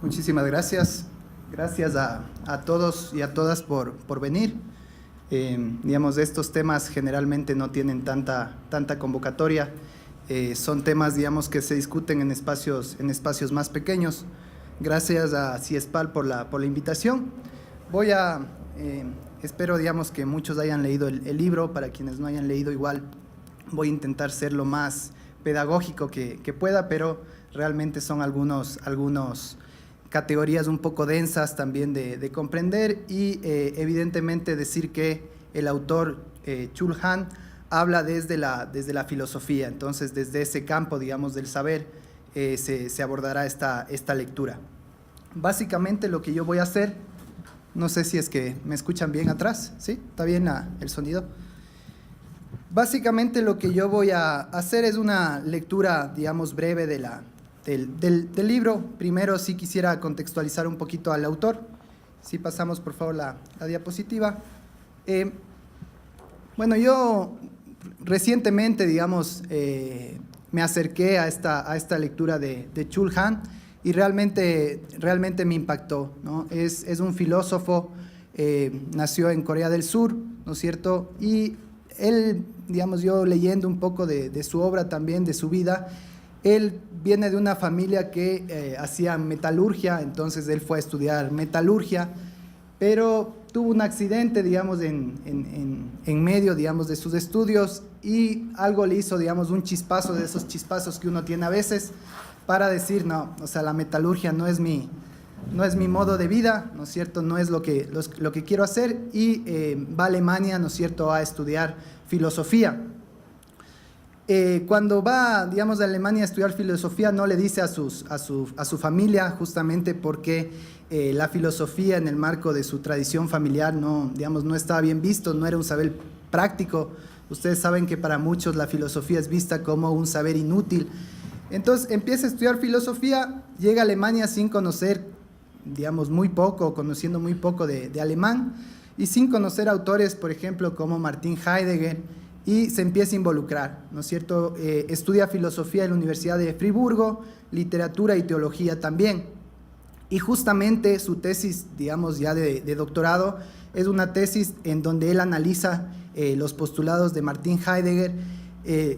Muchísimas gracias. Gracias a todos y a todas por venir. Digamos, estos temas generalmente no tienen tanta convocatoria. Son temas, digamos, que se discuten en espacios más pequeños. Gracias a CIESPAL por la invitación. Espero, digamos, que muchos hayan leído el libro. Para quienes no hayan leído, igual voy a intentar ser lo más pedagógico que pueda, pero realmente son algunos categorías un poco densas también de comprender y evidentemente decir que el autor Chul Han habla desde la filosofía. Entonces, desde ese campo, digamos, del saber se abordará esta lectura. Básicamente lo que yo voy a hacer, no sé si es que me escuchan bien atrás, ¿sí? ¿Está bien el sonido? Básicamente lo que yo voy a hacer es una lectura, digamos, breve del libro. Primero sí quisiera contextualizar un poquito al autor. Si pasamos por favor la diapositiva. Bueno, yo recientemente, digamos, me acerqué a esta lectura de Chul Han y realmente me impactó, ¿no? Es un filósofo, nació en Corea del Sur, ¿no es cierto? Y él, digamos, yo leyendo un poco de su obra también, de su vida, él viene de una familia que hacía metalurgia. Entonces él fue a estudiar metalurgia, pero tuvo un accidente, digamos, en medio, digamos, de sus estudios, y algo le hizo, digamos, un chispazo de esos chispazos que uno tiene a veces para decir, no, o sea, la metalurgia no es mi modo de vida, ¿no es cierto? No es lo que quiero hacer, y va a Alemania, ¿no es cierto?, a estudiar filosofía. Cuando va, digamos, a Alemania a estudiar filosofía, no le dice a su familia, justamente porque la filosofía en el marco de su tradición familiar no estaba bien visto, no era un saber práctico. Ustedes saben que para muchos la filosofía es vista como un saber inútil. Entonces empieza a estudiar filosofía, llega a Alemania sin conocer, digamos, muy poco, conociendo muy poco de alemán, y sin conocer autores, por ejemplo, como Martin Heidegger, y se empieza a involucrar, ¿no es cierto? Estudia filosofía en la Universidad de Friburgo, literatura y teología también. Y justamente su tesis, digamos, ya de doctorado, es una tesis en donde él analiza los postulados de Martin Heidegger,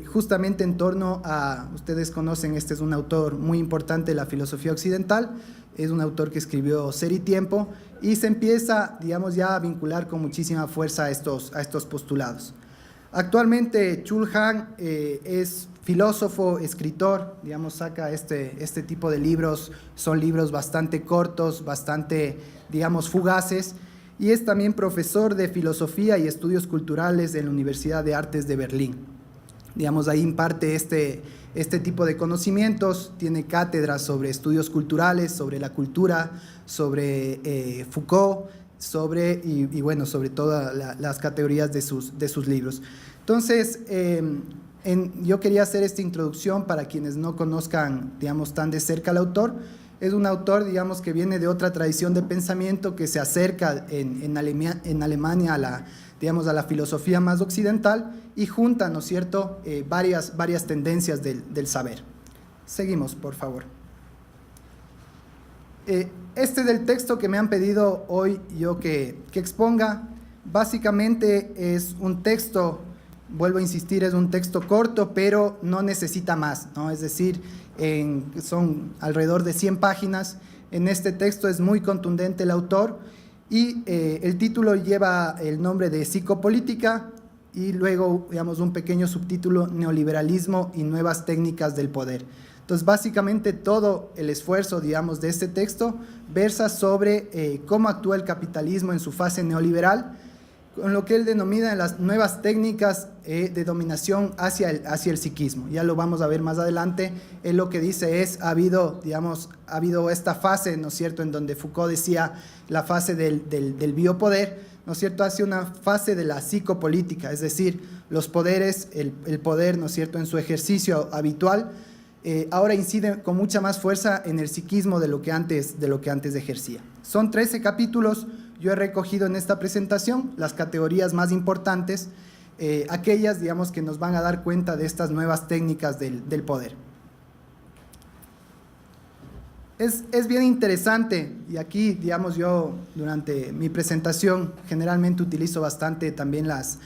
justamente en torno a, ustedes conocen, este es un autor muy importante de la filosofía occidental, es un autor que escribió Ser y Tiempo, y se empieza, digamos, ya a vincular con muchísima fuerza a estos postulados. Actualmente Chul Han es filósofo, escritor, digamos, saca este tipo de libros. Son libros bastante cortos, bastante, digamos, fugaces, y es también profesor de filosofía y estudios culturales en la Universidad de Artes de Berlín. Digamos, ahí imparte este tipo de conocimientos, tiene cátedras sobre estudios culturales, sobre la cultura, sobre Foucault, sobre todas las categorías de sus libros. Entonces, yo quería hacer esta introducción para quienes no conozcan, digamos, tan de cerca al autor. Es un autor, digamos, que viene de otra tradición de pensamiento, que se acerca en Alemania a la filosofía más occidental, y junta, ¿no es cierto?, varias tendencias del saber. Seguimos, por favor. Este es el texto que me han pedido hoy yo que exponga. Básicamente es un texto, vuelvo a insistir, es un texto corto, pero no necesita más, ¿no? Es decir, son alrededor de 100 páginas. En este texto es muy contundente el autor, y el título lleva el nombre de Psicopolítica, y luego, digamos, un pequeño subtítulo: Neoliberalismo y nuevas técnicas del poder. Entonces, básicamente todo el esfuerzo, digamos, de este texto versa sobre cómo actúa el capitalismo en su fase neoliberal, con lo que él denomina las nuevas técnicas de dominación hacia el psiquismo. Ya lo vamos a ver más adelante. Él lo que dice es, ha habido esta fase, ¿no es cierto?, en donde Foucault decía la fase del biopoder, ¿no es cierto?, hacia una fase de la psicopolítica, es decir, los poderes, el poder, ¿no es cierto?, en su ejercicio habitual, ahora incide con mucha más fuerza en el psiquismo de lo que antes ejercía. Son 13 capítulos. Yo he recogido en esta presentación las categorías más importantes, aquellas, digamos, que nos van a dar cuenta de estas nuevas técnicas del poder. Es bien interesante, y aquí, digamos, yo durante mi presentación generalmente utilizo bastante también las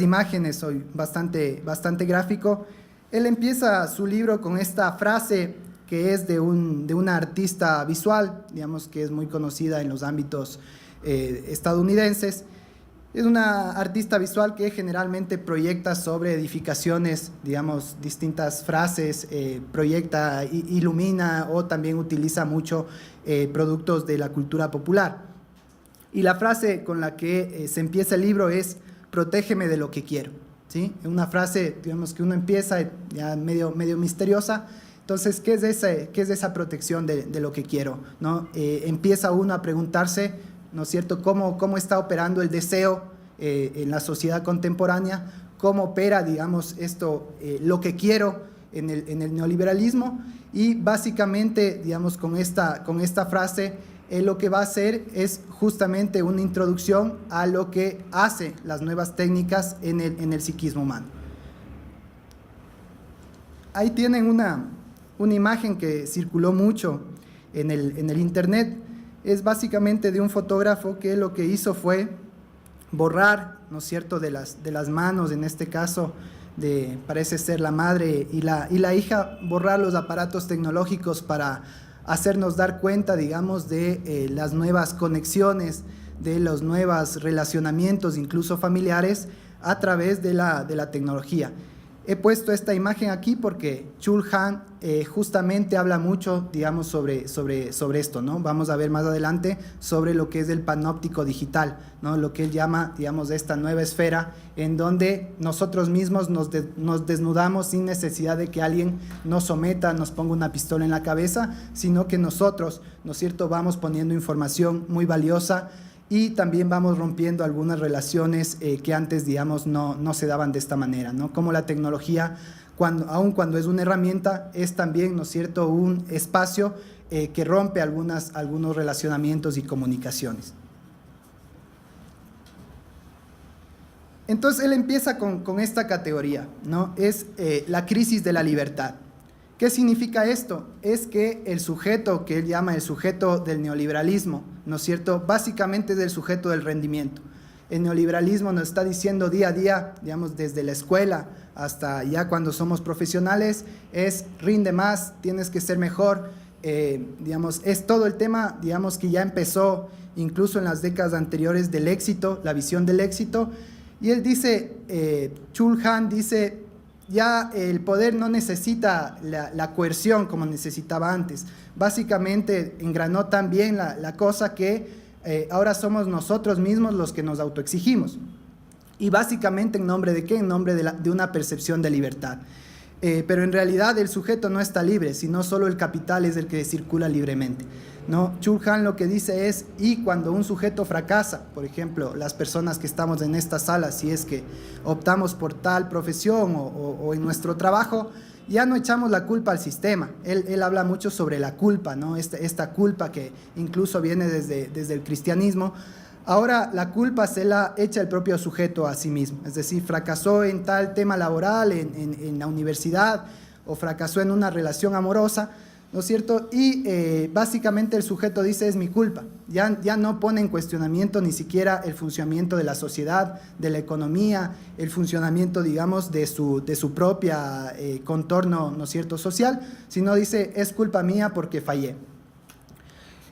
imágenes, soy bastante gráfico. Él empieza su libro con esta frase que es de una artista visual, digamos, que es muy conocida en los ámbitos estadounidenses. Es una artista visual que generalmente proyecta sobre edificaciones, digamos, distintas frases, proyecta, ilumina o también utiliza mucho productos de la cultura popular. Y la frase con la que se empieza el libro es: protégeme de lo que quiero, ¿sí? Una frase, digamos, que uno empieza ya medio misteriosa. Entonces, ¿qué es esa protección de lo que quiero, ¿no? Empieza uno a preguntarse, ¿no es cierto?, cómo está operando el deseo en la sociedad contemporánea, cómo opera, digamos, esto, lo que quiero en el neoliberalismo, y básicamente, digamos, con esta frase, lo que va a hacer es justamente una introducción a lo que hace las nuevas técnicas en el psiquismo humano. Ahí tienen una imagen que circuló mucho en el internet. Es básicamente de un fotógrafo que lo que hizo fue borrar, ¿no es cierto?, de las manos, en este caso, parece ser la madre y la hija, borrar los aparatos tecnológicos para hacernos dar cuenta, digamos, de las nuevas conexiones, de los nuevos relacionamientos, incluso familiares, a través de la tecnología. He puesto esta imagen aquí porque Chul Han justamente habla mucho, digamos, sobre esto, ¿no? Vamos a ver más adelante sobre lo que es el panóptico digital, ¿no? Lo que él llama, digamos, esta nueva esfera en donde nosotros mismos nos desnudamos sin necesidad de que alguien nos someta, nos ponga una pistola en la cabeza, sino que nosotros, ¿no es cierto?, vamos poniendo información muy valiosa, y también vamos rompiendo algunas relaciones que antes, digamos, no se daban de esta manera, ¿no? Como la tecnología, aun cuando es una herramienta, es también, ¿no es cierto?, un espacio que rompe algunos relacionamientos y comunicaciones. Entonces, él empieza con esta categoría, ¿no? Es la crisis de la libertad. ¿Qué significa esto? Es que el sujeto que él llama el sujeto del neoliberalismo, ¿no es cierto?, básicamente es el sujeto del rendimiento. El neoliberalismo nos está diciendo día a día, digamos, desde la escuela hasta ya cuando somos profesionales, es rinde más, tienes que ser mejor, digamos, es todo el tema, digamos, que ya empezó incluso en las décadas anteriores del éxito, la visión del éxito. Y él dice, Chul Han dice: ya el poder no necesita la coerción como necesitaba antes. Básicamente engranó tan bien la cosa que ahora somos nosotros mismos los que nos autoexigimos. Y básicamente, ¿en nombre de qué? En nombre de una percepción de libertad. Pero en realidad el sujeto no está libre, sino solo el capital es el que circula libremente, ¿no? Chul Han lo que dice es: y cuando un sujeto fracasa, por ejemplo, las personas que estamos en esta sala, si es que optamos por tal profesión o en nuestro trabajo, ya no echamos la culpa al sistema. Él habla mucho sobre la culpa, ¿no? Esta culpa que incluso viene desde el cristianismo. Ahora la culpa se la echa el propio sujeto a sí mismo, es decir, fracasó en tal tema laboral, en la universidad, o fracasó en una relación amorosa, ¿no es cierto? Y básicamente el sujeto dice: es mi culpa. Ya no pone en cuestionamiento ni siquiera el funcionamiento de la sociedad, de la economía, el funcionamiento, digamos, de su propia contorno, ¿no es cierto?, social, sino dice: es culpa mía porque fallé.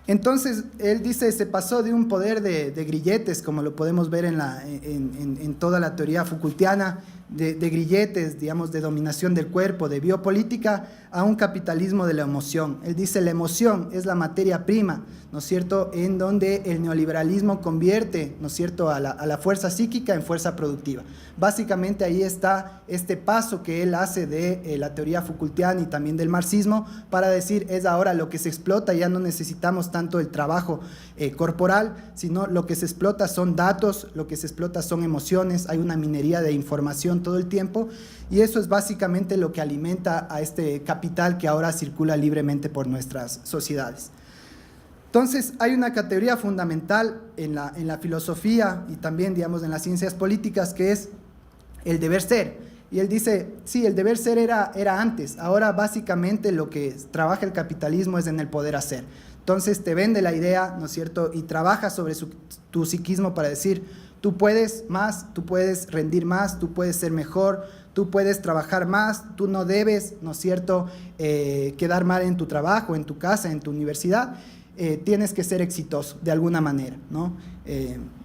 Entonces, él dice, se pasó de un poder de grilletes, como lo podemos ver en toda la teoría Foucaultiana, de grilletes, digamos, de dominación del cuerpo, de biopolítica, a un capitalismo de la emoción. Él dice: la emoción es la materia prima, ¿no es cierto?, en donde el neoliberalismo convierte, ¿no es cierto?, a la fuerza psíquica en fuerza productiva. Básicamente ahí está este paso que él hace de la teoría Foucaultiana y también del marxismo, para decir: es ahora lo que se explota, ya no necesitamos tanto el trabajo corporal, sino lo que se explota son datos, lo que se explota son emociones, hay una minería de información todo el tiempo, y eso es básicamente lo que alimenta a este capital que ahora circula libremente por nuestras sociedades. Entonces, hay una categoría fundamental en la filosofía y también, digamos, en las ciencias políticas, que es el deber ser. Y él dice, sí, el deber ser era antes, ahora básicamente lo que trabaja el capitalismo es en el poder hacer. Entonces te vende la idea, ¿no es cierto?, y trabaja sobre tu psiquismo para decir, tú puedes más, tú puedes rendir más, tú puedes ser mejor, tú puedes trabajar más, tú no debes, ¿no es cierto?, quedar mal en tu trabajo, en tu casa, en tu universidad, tienes que ser exitoso de alguna manera, ¿no?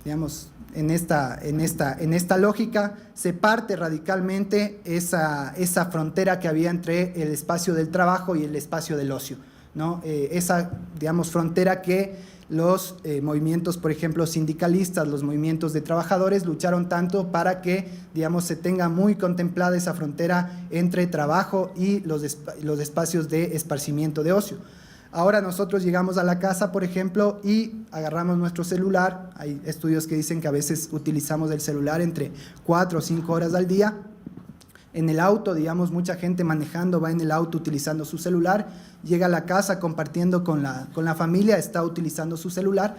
Digamos, en esta lógica se parte radicalmente esa frontera que había entre el espacio del trabajo y el espacio del ocio, ¿no? Esa, digamos, frontera que los movimientos, por ejemplo, sindicalistas, los movimientos de trabajadores lucharon tanto para que, digamos, se tenga muy contemplada esa frontera entre trabajo y los espacios de esparcimiento, de ocio. Ahora nosotros llegamos a la casa, por ejemplo, y agarramos nuestro celular. Hay estudios que dicen que a veces utilizamos el celular entre 4 o 5 horas al día. En el auto, digamos, mucha gente manejando va en el auto utilizando su celular, llega a la casa compartiendo con la familia, está utilizando su celular.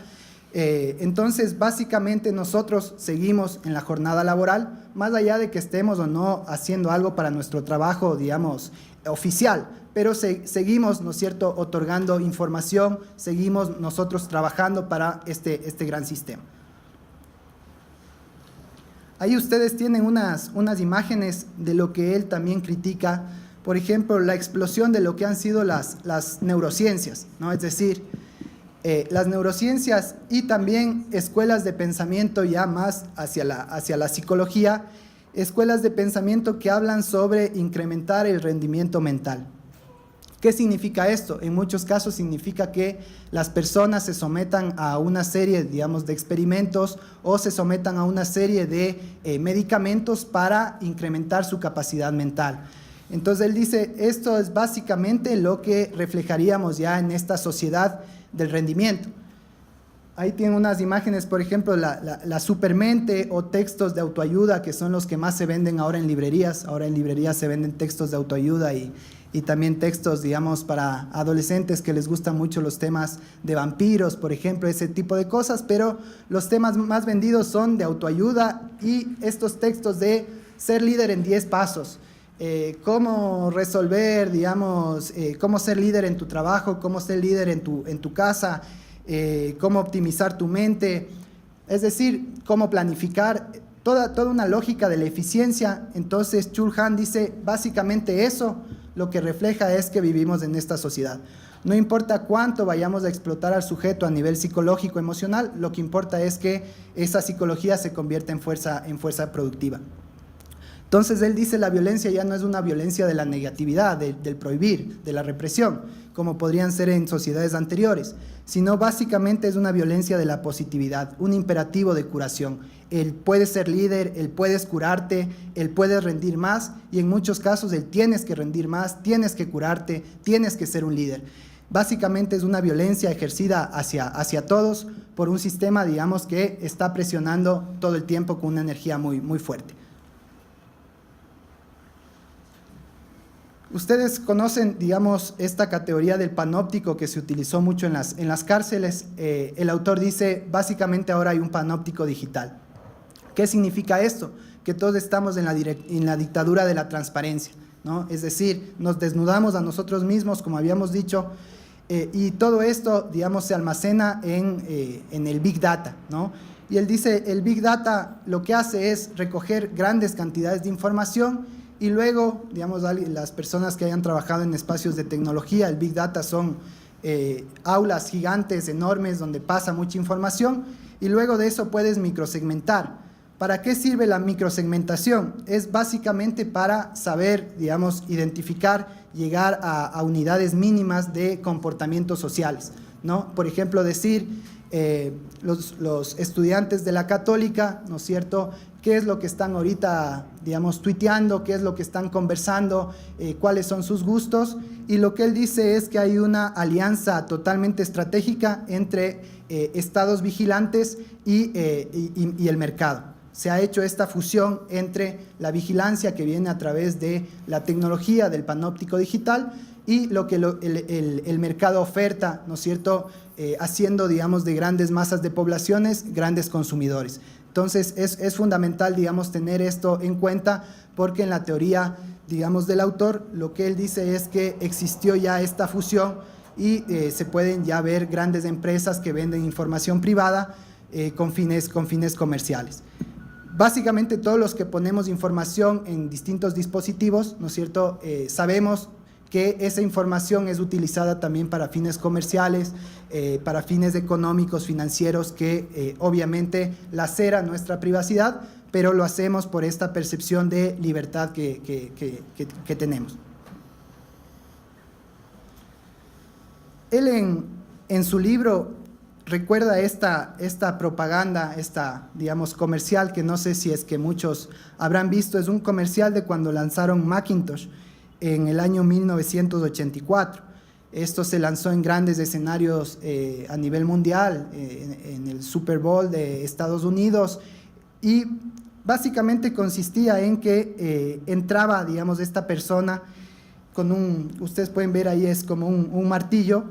Entonces, básicamente nosotros seguimos en la jornada laboral, más allá de que estemos o no haciendo algo para nuestro trabajo, digamos, oficial, pero seguimos, ¿no es cierto?, otorgando información, seguimos nosotros trabajando para este gran sistema. Ahí ustedes tienen unas imágenes de lo que él también critica, por ejemplo, la explosión de lo que han sido las neurociencias, ¿no? Es decir, las neurociencias y también escuelas de pensamiento ya más hacia la psicología, escuelas de pensamiento que hablan sobre incrementar el rendimiento mental. ¿Qué significa esto? En muchos casos significa que las personas se sometan a una serie, digamos, de experimentos o se sometan a una serie de medicamentos para incrementar su capacidad mental. Entonces él dice, esto es básicamente lo que reflejaríamos ya en esta sociedad del rendimiento. Ahí tienen unas imágenes, por ejemplo, la supermente o textos de autoayuda, que son los que más se venden ahora en librerías. Ahora en librerías se venden textos de autoayuda y también textos, digamos, para adolescentes que les gustan mucho los temas de vampiros, por ejemplo, ese tipo de cosas, pero los temas más vendidos son de autoayuda y estos textos de ser líder en 10 pasos. Cómo resolver, digamos, cómo ser líder en tu trabajo, cómo ser líder en tu casa, cómo optimizar tu mente, es decir, cómo planificar, toda una lógica de la eficiencia. Entonces Chul Han dice, básicamente eso lo que refleja es que vivimos en esta sociedad. No importa cuánto vayamos a explotar al sujeto a nivel psicológico, emocional, lo que importa es que esa psicología se convierta en fuerza productiva. Entonces él dice, la violencia ya no es una violencia de la negatividad, del prohibir, de la represión, como podrían ser en sociedades anteriores, sino básicamente es una violencia de la positividad, un imperativo de curación. Él puede ser líder, él puedes curarte, él puede rendir más y en muchos casos él tienes que rendir más, tienes que curarte, tienes que ser un líder. Básicamente es una violencia ejercida hacia todos por un sistema, digamos, que está presionando todo el tiempo con una energía muy, muy fuerte. Ustedes conocen, digamos, esta categoría del panóptico que se utilizó mucho en las cárceles. El autor dice, básicamente ahora hay un panóptico digital. ¿Qué significa esto? Que todos estamos en la dictadura de la transparencia, ¿no? Es decir, nos desnudamos a nosotros mismos, como habíamos dicho, y todo esto, digamos, se almacena en el Big Data, ¿no? Y él dice, el Big Data lo que hace es recoger grandes cantidades de información y luego, digamos, las personas que hayan trabajado en espacios de tecnología, el Big Data son aulas gigantes, enormes, donde pasa mucha información y luego de eso puedes microsegmentar. ¿Para qué sirve la microsegmentación? Es básicamente para saber, digamos, identificar, llegar a unidades mínimas de comportamientos sociales, ¿no? Por ejemplo, decir, los estudiantes de la Católica, ¿no es cierto?, qué es lo que están ahorita, digamos, tuiteando, qué es lo que están conversando, cuáles son sus gustos, y lo que él dice es que hay una alianza totalmente estratégica entre estados vigilantes y el mercado. Se ha hecho esta fusión entre la vigilancia que viene a través de la tecnología del panóptico digital y lo que el mercado oferta, ¿no es cierto?, haciendo, digamos, de grandes masas de poblaciones, grandes consumidores. Entonces es fundamental, digamos, tener esto en cuenta porque en la teoría, digamos, del autor, lo que él dice es que existió ya esta fusión y se pueden ya ver grandes empresas que venden información privada con fines comerciales. Básicamente todos los que ponemos información en distintos dispositivos, ¿no es cierto?, sabemos que esa información es utilizada también para fines comerciales, para fines económicos, financieros, que obviamente lacera nuestra privacidad, pero lo hacemos por esta percepción de libertad que tenemos. Él en su libro recuerda esta propaganda, digamos, comercial, que no sé si es que muchos habrán visto. Es un comercial de cuando lanzaron Macintosh en el año 1984. Esto se lanzó en grandes escenarios a nivel mundial, en el Super Bowl de Estados Unidos, y básicamente consistía en que entraba, digamos, esta persona con ustedes pueden ver ahí, es como un martillo,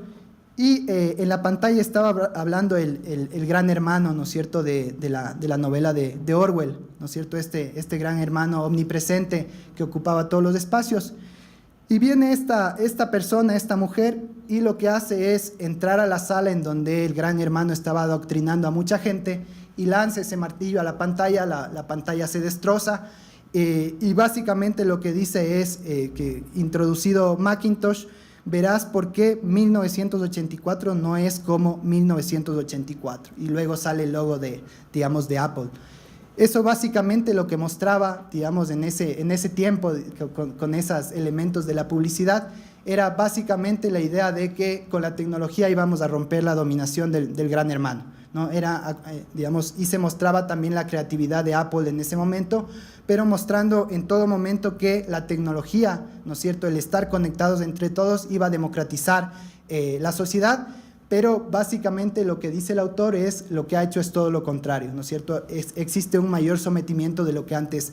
y en la pantalla estaba hablando el gran hermano, ¿no es cierto?, de la novela de Orwell, ¿no es cierto?, este gran hermano omnipresente que ocupaba todos los espacios. Y viene esta persona, esta mujer, y lo que hace es entrar a la sala en donde el gran hermano estaba adoctrinando a mucha gente y lanza ese martillo a la pantalla se destroza, y básicamente lo que dice es que introducido Macintosh, verás por qué 1984 no es como 1984, y luego sale el logo digamos, de Apple. Eso básicamente lo que mostraba, digamos, en ese tiempo, con esos elementos de la publicidad, era básicamente la idea de que con la tecnología íbamos a romper la dominación del gran hermano, ¿no? Digamos, y se mostraba también la creatividad de Apple en ese momento, pero mostrando en todo momento que la tecnología, ¿no es cierto?, el estar conectados entre todos iba a democratizar la sociedad. Pero básicamente lo que dice el autor es lo que ha hecho es todo lo contrario, ¿no es cierto? Existe un mayor sometimiento de lo que antes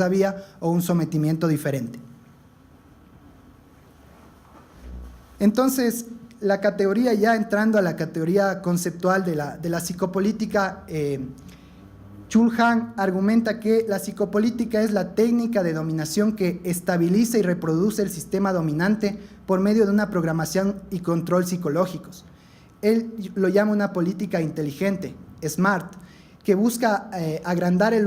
había, o un sometimiento diferente. Entonces, la categoría, ya entrando a la categoría conceptual de la psicopolítica, Chul Han argumenta que la psicopolítica es la técnica de dominación que estabiliza y reproduce el sistema dominante por medio de una programación y control psicológicos. Él lo llama una política inteligente, smart, que busca agrandar en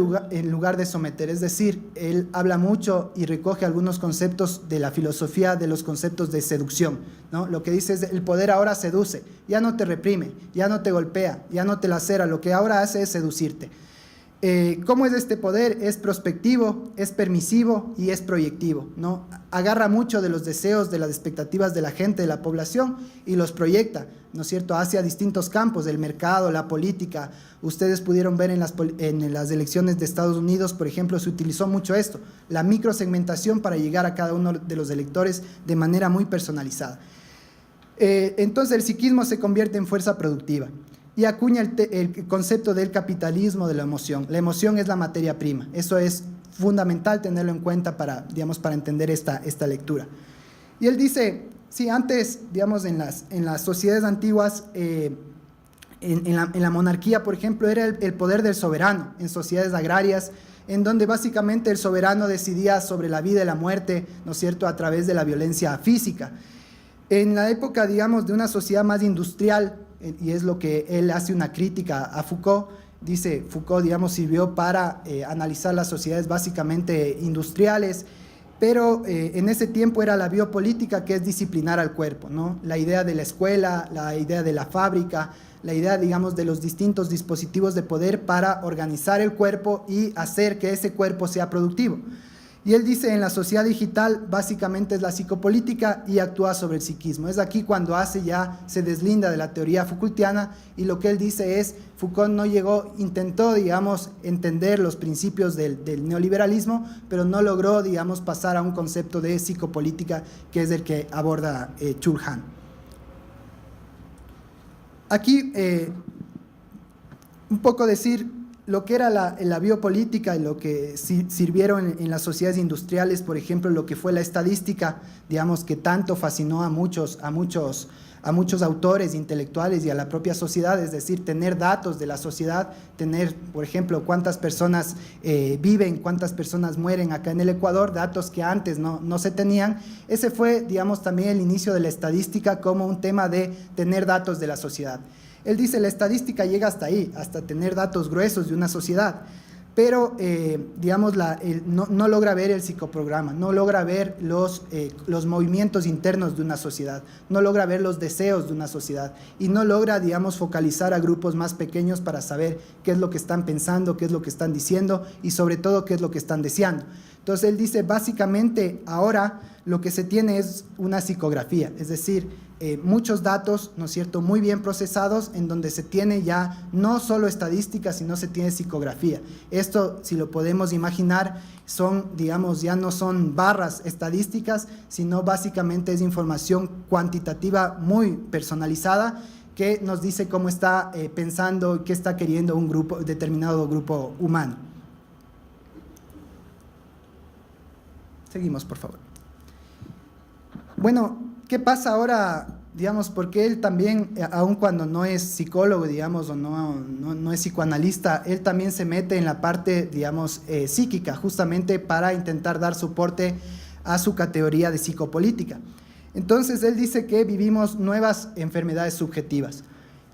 lugar de someter. Es decir, él habla mucho y recoge algunos conceptos de la filosofía, de los conceptos de seducción, ¿no? Lo que dice es: el poder ahora seduce, ya no te reprime, ya no te golpea, ya no te lacera, lo que ahora hace es seducirte. ¿Cómo es este poder? Es prospectivo, es permisivo y es proyectivo, ¿no? Agarra mucho de los deseos, de las expectativas de la gente, de la población, y los proyecta, ¿no es cierto?, hacia distintos campos, el mercado, la política. Ustedes pudieron ver en las elecciones de Estados Unidos, por ejemplo, se utilizó mucho esto, la microsegmentación, para llegar a cada uno de los electores de manera muy personalizada. Entonces el psiquismo se convierte en fuerza productiva y acuña el concepto del capitalismo de la emoción. La emoción es la materia prima. Eso es fundamental tenerlo en cuenta para entender esta lectura. Y él dice: sí, antes, digamos, en las sociedades antiguas, en la monarquía, por ejemplo, era el poder del soberano, en sociedades agrarias, en donde básicamente el soberano decidía sobre la vida y la muerte, ¿no es cierto?, a través de la violencia física. En la época, digamos, de una sociedad más industrial, y es lo que él hace una crítica a Foucault, dice: Foucault, digamos, sirvió para analizar las sociedades básicamente industriales, pero en ese tiempo era la biopolítica, que es disciplinar al cuerpo, ¿no? La idea de la escuela, la idea de la fábrica, la idea, digamos, de los distintos dispositivos de poder para organizar el cuerpo y hacer que ese cuerpo sea productivo. Y él dice: en la sociedad digital básicamente es la psicopolítica y actúa sobre el psiquismo. Es aquí cuando se deslinda de la teoría Foucaultiana, y lo que él dice es: Foucault intentó, digamos, entender los principios del neoliberalismo, pero no logró, digamos, pasar a un concepto de psicopolítica, que es el que aborda Chul Han. Aquí un poco decir lo que era la biopolítica y lo que sirvieron en las sociedades industriales, por ejemplo, lo que fue la estadística, digamos, que tanto fascinó a muchos a muchos autores intelectuales y a la propia sociedad, es decir, tener datos de la sociedad, tener, por ejemplo, cuántas personas viven, cuántas personas mueren acá en el Ecuador, datos que antes no se tenían. Ese fue, digamos, también el inicio de la estadística como un tema de tener datos de la sociedad. Él dice, la estadística llega hasta ahí, hasta tener datos gruesos de una sociedad, pero digamos, no logra ver el psicoprograma, no logra ver los movimientos internos de una sociedad, no logra ver los deseos de una sociedad y no logra, digamos, focalizar a grupos más pequeños para saber qué es lo que están pensando, qué es lo que están diciendo y sobre todo qué es lo que están deseando. Entonces él dice, básicamente ahora lo que se tiene es una psicografía, es decir, muchos datos, ¿no es cierto?, muy bien procesados, en donde se tiene ya no solo estadística, sino se tiene psicografía. Esto, si lo podemos imaginar, son, digamos, ya no son barras estadísticas, sino básicamente es información cuantitativa muy personalizada que nos dice cómo está pensando y qué está queriendo un determinado grupo humano. Seguimos, por favor. Bueno, ¿qué pasa ahora, digamos, porque él también, aun cuando no es psicólogo, digamos, o no es psicoanalista, él también se mete en la parte, digamos, psíquica, justamente para intentar dar soporte a su categoría de psicopolítica. Entonces, él dice que vivimos nuevas enfermedades subjetivas.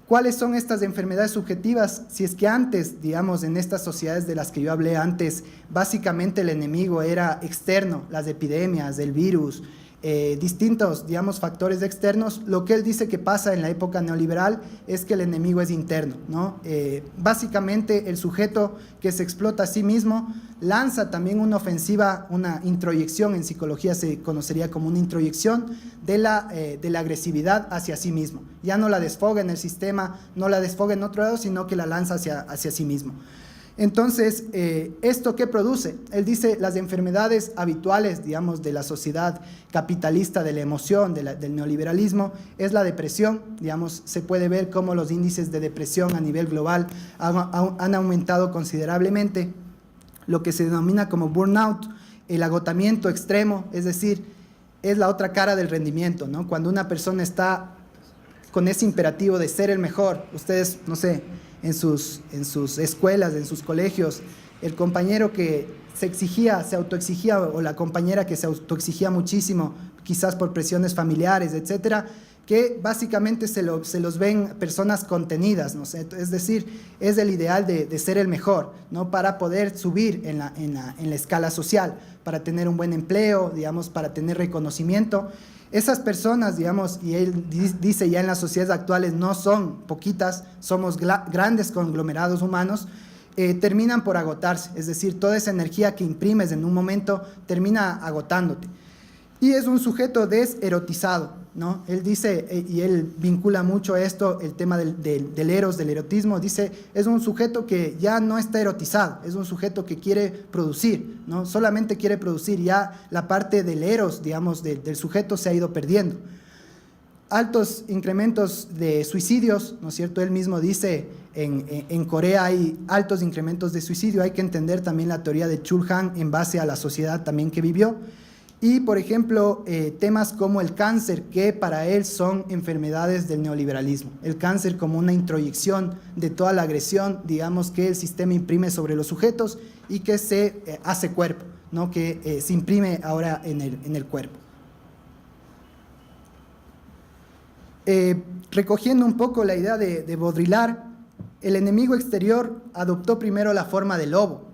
¿Cuáles son estas enfermedades subjetivas? Si es que antes, digamos, en estas sociedades de las que yo hablé antes, básicamente el enemigo era externo, las epidemias, el virus, distintos, digamos, factores externos, lo que él dice que pasa en la época neoliberal es que el enemigo es interno, ¿no? Básicamente el sujeto que se explota a sí mismo lanza también una ofensiva, una introyección, en psicología se conocería como una introyección de la agresividad hacia sí mismo. Ya no la desfoga en el sistema, no la desfoga en otro lado, sino que la lanza hacia sí mismo. Entonces, ¿esto qué produce? Él dice, las enfermedades habituales, digamos, de la sociedad capitalista, de la emoción, del neoliberalismo, es la depresión. Digamos, se puede ver cómo los índices de depresión a nivel global han aumentado considerablemente. Lo que se denomina como burnout, el agotamiento extremo, es decir, es la otra cara del rendimiento, ¿no? Cuando una persona está con ese imperativo de ser el mejor, ustedes, no sé, en sus escuelas, en sus colegios, el compañero que se autoexigía, o la compañera que se autoexigía muchísimo, quizás por presiones familiares, etcétera, que básicamente se los ven personas contenidas, ¿no? Es decir, es el ideal de ser el mejor, ¿no? Para poder subir en la escala social, para tener un buen empleo, digamos, para tener reconocimiento. Esas personas, digamos, y él dice ya en las sociedades actuales no son poquitas, somos grandes conglomerados humanos, terminan por agotarse, es decir, toda esa energía que imprimes en un momento termina agotándote. Y es un sujeto deserotizado, ¿no? Él dice, y él vincula mucho esto, el tema del eros, del erotismo, dice, es un sujeto que ya no está erotizado, es un sujeto que quiere producir, ¿no? Solamente quiere producir, ya la parte del eros, digamos, del sujeto se ha ido perdiendo. Altos incrementos de suicidios, ¿no es cierto? Él mismo dice, en Corea hay altos incrementos de suicidio, hay que entender también la teoría de Chul Han en base a la sociedad también que vivió. Y, por ejemplo, temas como el cáncer, que para él son enfermedades del neoliberalismo. El cáncer como una introyección de toda la agresión, digamos, que el sistema imprime sobre los sujetos y que se hace cuerpo, ¿no? Que se imprime ahora en el cuerpo. Recogiendo un poco la idea de Baudrillard, el enemigo exterior adoptó primero la forma del lobo,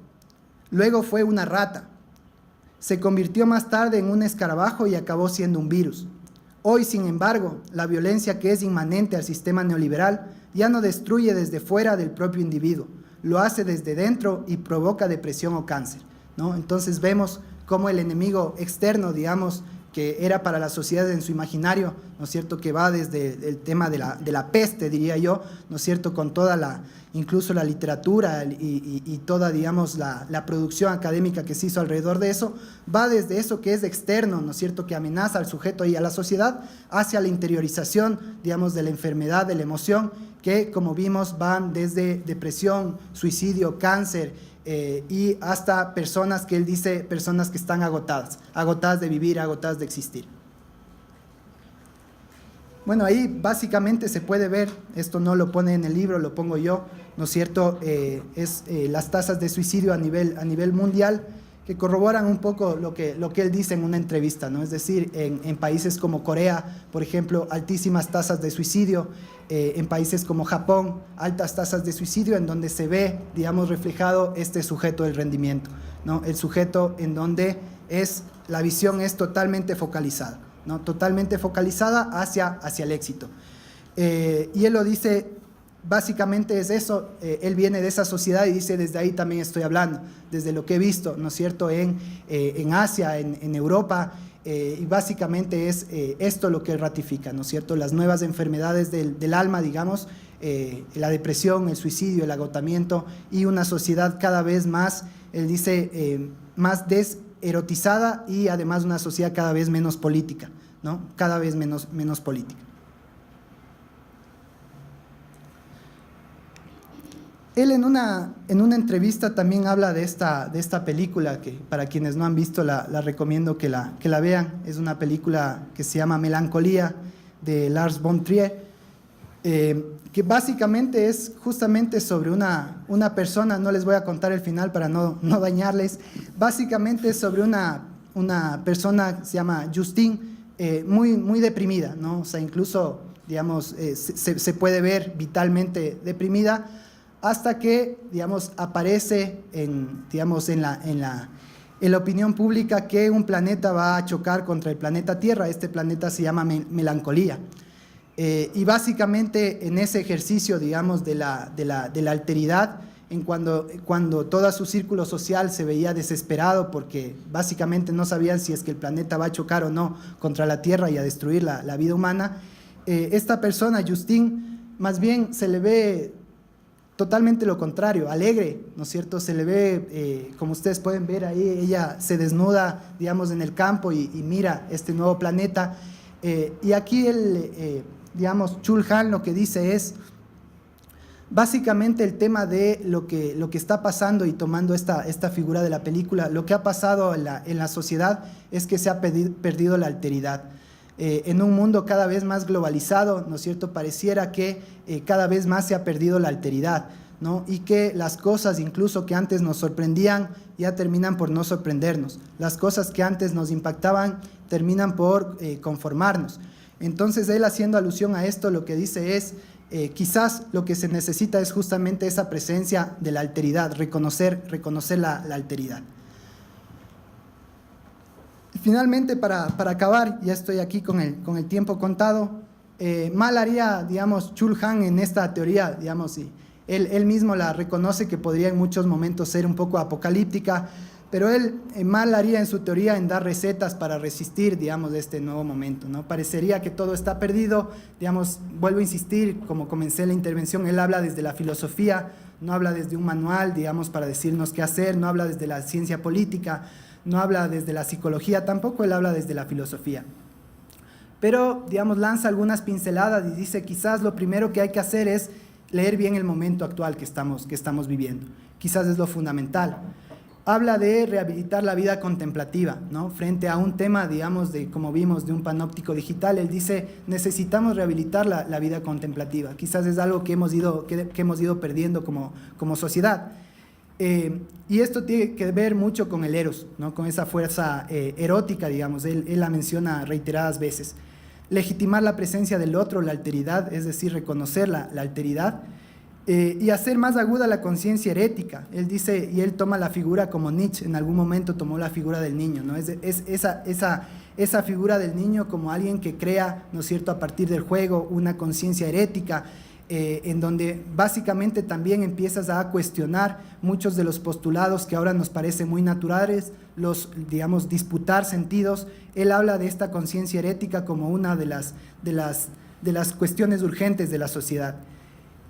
luego fue una rata, se convirtió más tarde en un escarabajo y acabó siendo un virus. Hoy, sin embargo, la violencia que es inmanente al sistema neoliberal ya no destruye desde fuera del propio individuo, lo hace desde dentro y provoca depresión o cáncer, ¿no? Entonces vemos cómo el enemigo externo, digamos, que era para la sociedad en su imaginario, ¿no es cierto?, que va desde el tema de la peste, diría yo, ¿no es cierto?, con toda incluso la literatura y toda, digamos, la producción académica que se hizo alrededor de eso, va desde eso que es externo, ¿no es cierto?, que amenaza al sujeto y a la sociedad, hacia la interiorización, digamos, de la enfermedad, de la emoción, que, como vimos, van desde depresión, suicidio, cáncer, y hasta personas que él dice, personas que están agotadas de vivir, agotadas de existir. Bueno, ahí básicamente se puede ver, esto no lo pone en el libro, lo pongo yo, ¿no es cierto? Las tasas de suicidio a nivel mundial, que corroboran un poco lo que él dice en una entrevista, ¿no? Es decir, en países como Corea, por ejemplo, altísimas tasas de suicidio, en países como Japón, altas tasas de suicidio, en donde se ve, digamos, reflejado este sujeto del rendimiento, ¿no? El sujeto en donde la visión es totalmente focalizada, ¿no? Totalmente focalizada hacia el éxito. Y él lo dice, básicamente es eso, él viene de esa sociedad y dice, desde ahí también estoy hablando, desde lo que he visto, ¿no es cierto?, en Asia, en Europa, y básicamente es esto lo que él ratifica, ¿no es cierto?, las nuevas enfermedades del alma, digamos, la depresión, el suicidio, el agotamiento, y una sociedad cada vez más, él dice, más deserotizada, y además una sociedad cada vez menos política, ¿no?, cada vez menos política. Él en una entrevista también habla de esta película, que para quienes no han visto la recomiendo que la vean. Es una película que se llama Melancolía, de Lars von Trier, que básicamente es justamente sobre una persona, no les voy a contar el final para no dañarles, básicamente es sobre una persona que se llama Justine, muy deprimida, ¿no? O sea, incluso, digamos, se puede ver vitalmente deprimida, hasta que, digamos, aparece en la opinión pública que un planeta va a chocar contra el planeta Tierra. Este planeta se llama Melancolía. Y básicamente en ese ejercicio, digamos, de la alteridad, cuando todo su círculo social se veía desesperado porque básicamente no sabían si es que el planeta va a chocar o no contra la Tierra y a destruir la vida humana, esta persona, Justine, más bien se le ve totalmente lo contrario, alegre, ¿no es cierto? Se le ve, como ustedes pueden ver ahí, ella se desnuda, digamos, en el campo y mira este nuevo planeta. Y aquí digamos, Chul Han lo que dice es, básicamente el tema de lo que está pasando, y tomando esta figura de la película, lo que ha pasado en la sociedad es que se ha perdido la alteridad. En un mundo cada vez más globalizado, ¿no es cierto?, pareciera que cada vez más se ha perdido la alteridad, ¿no? Y que las cosas incluso que antes nos sorprendían ya terminan por no sorprendernos. Las cosas que antes nos impactaban terminan por conformarnos. Entonces él, haciendo alusión a esto, lo que dice es, quizás lo que se necesita es justamente esa presencia de la alteridad, reconocer la alteridad. Finalmente, para acabar, ya estoy aquí con el tiempo contado, mal haría, digamos, Chul Han en esta teoría, digamos, y él mismo la reconoce que podría en muchos momentos ser un poco apocalíptica, pero él mal haría en su teoría en dar recetas para resistir, digamos, de este nuevo momento, ¿no? Parecería que todo está perdido, digamos, vuelvo a insistir, como comencé la intervención, él habla desde la filosofía, no habla desde un manual, digamos, para decirnos qué hacer, no habla desde la ciencia política, no habla desde la psicología, tampoco él habla desde la filosofía. Pero, digamos, lanza algunas pinceladas y dice, quizás lo primero que hay que hacer es leer bien el momento actual que estamos viviendo. Quizás es lo fundamental. Habla de rehabilitar la vida contemplativa, ¿no? Frente a un tema, digamos, como vimos, de un panóptico digital, él dice, necesitamos rehabilitar la vida contemplativa. Quizás es algo que hemos ido perdiendo como sociedad. Y esto tiene que ver mucho con el eros, ¿no? Con esa fuerza erótica, digamos, él la menciona reiteradas veces. Legitimar la presencia del otro, la alteridad, es decir, reconocer la alteridad, y hacer más aguda la conciencia herética. Él dice, y él toma la figura como Nietzsche en algún momento tomó la figura del niño, ¿no? Es esa figura del niño como alguien que crea, ¿no es cierto?, a partir del juego, una conciencia herética, en donde básicamente también empiezas a cuestionar muchos de los postulados que ahora nos parecen muy naturales, digamos, disputar sentidos. Él habla de esta conciencia herética como una de las cuestiones urgentes de la sociedad.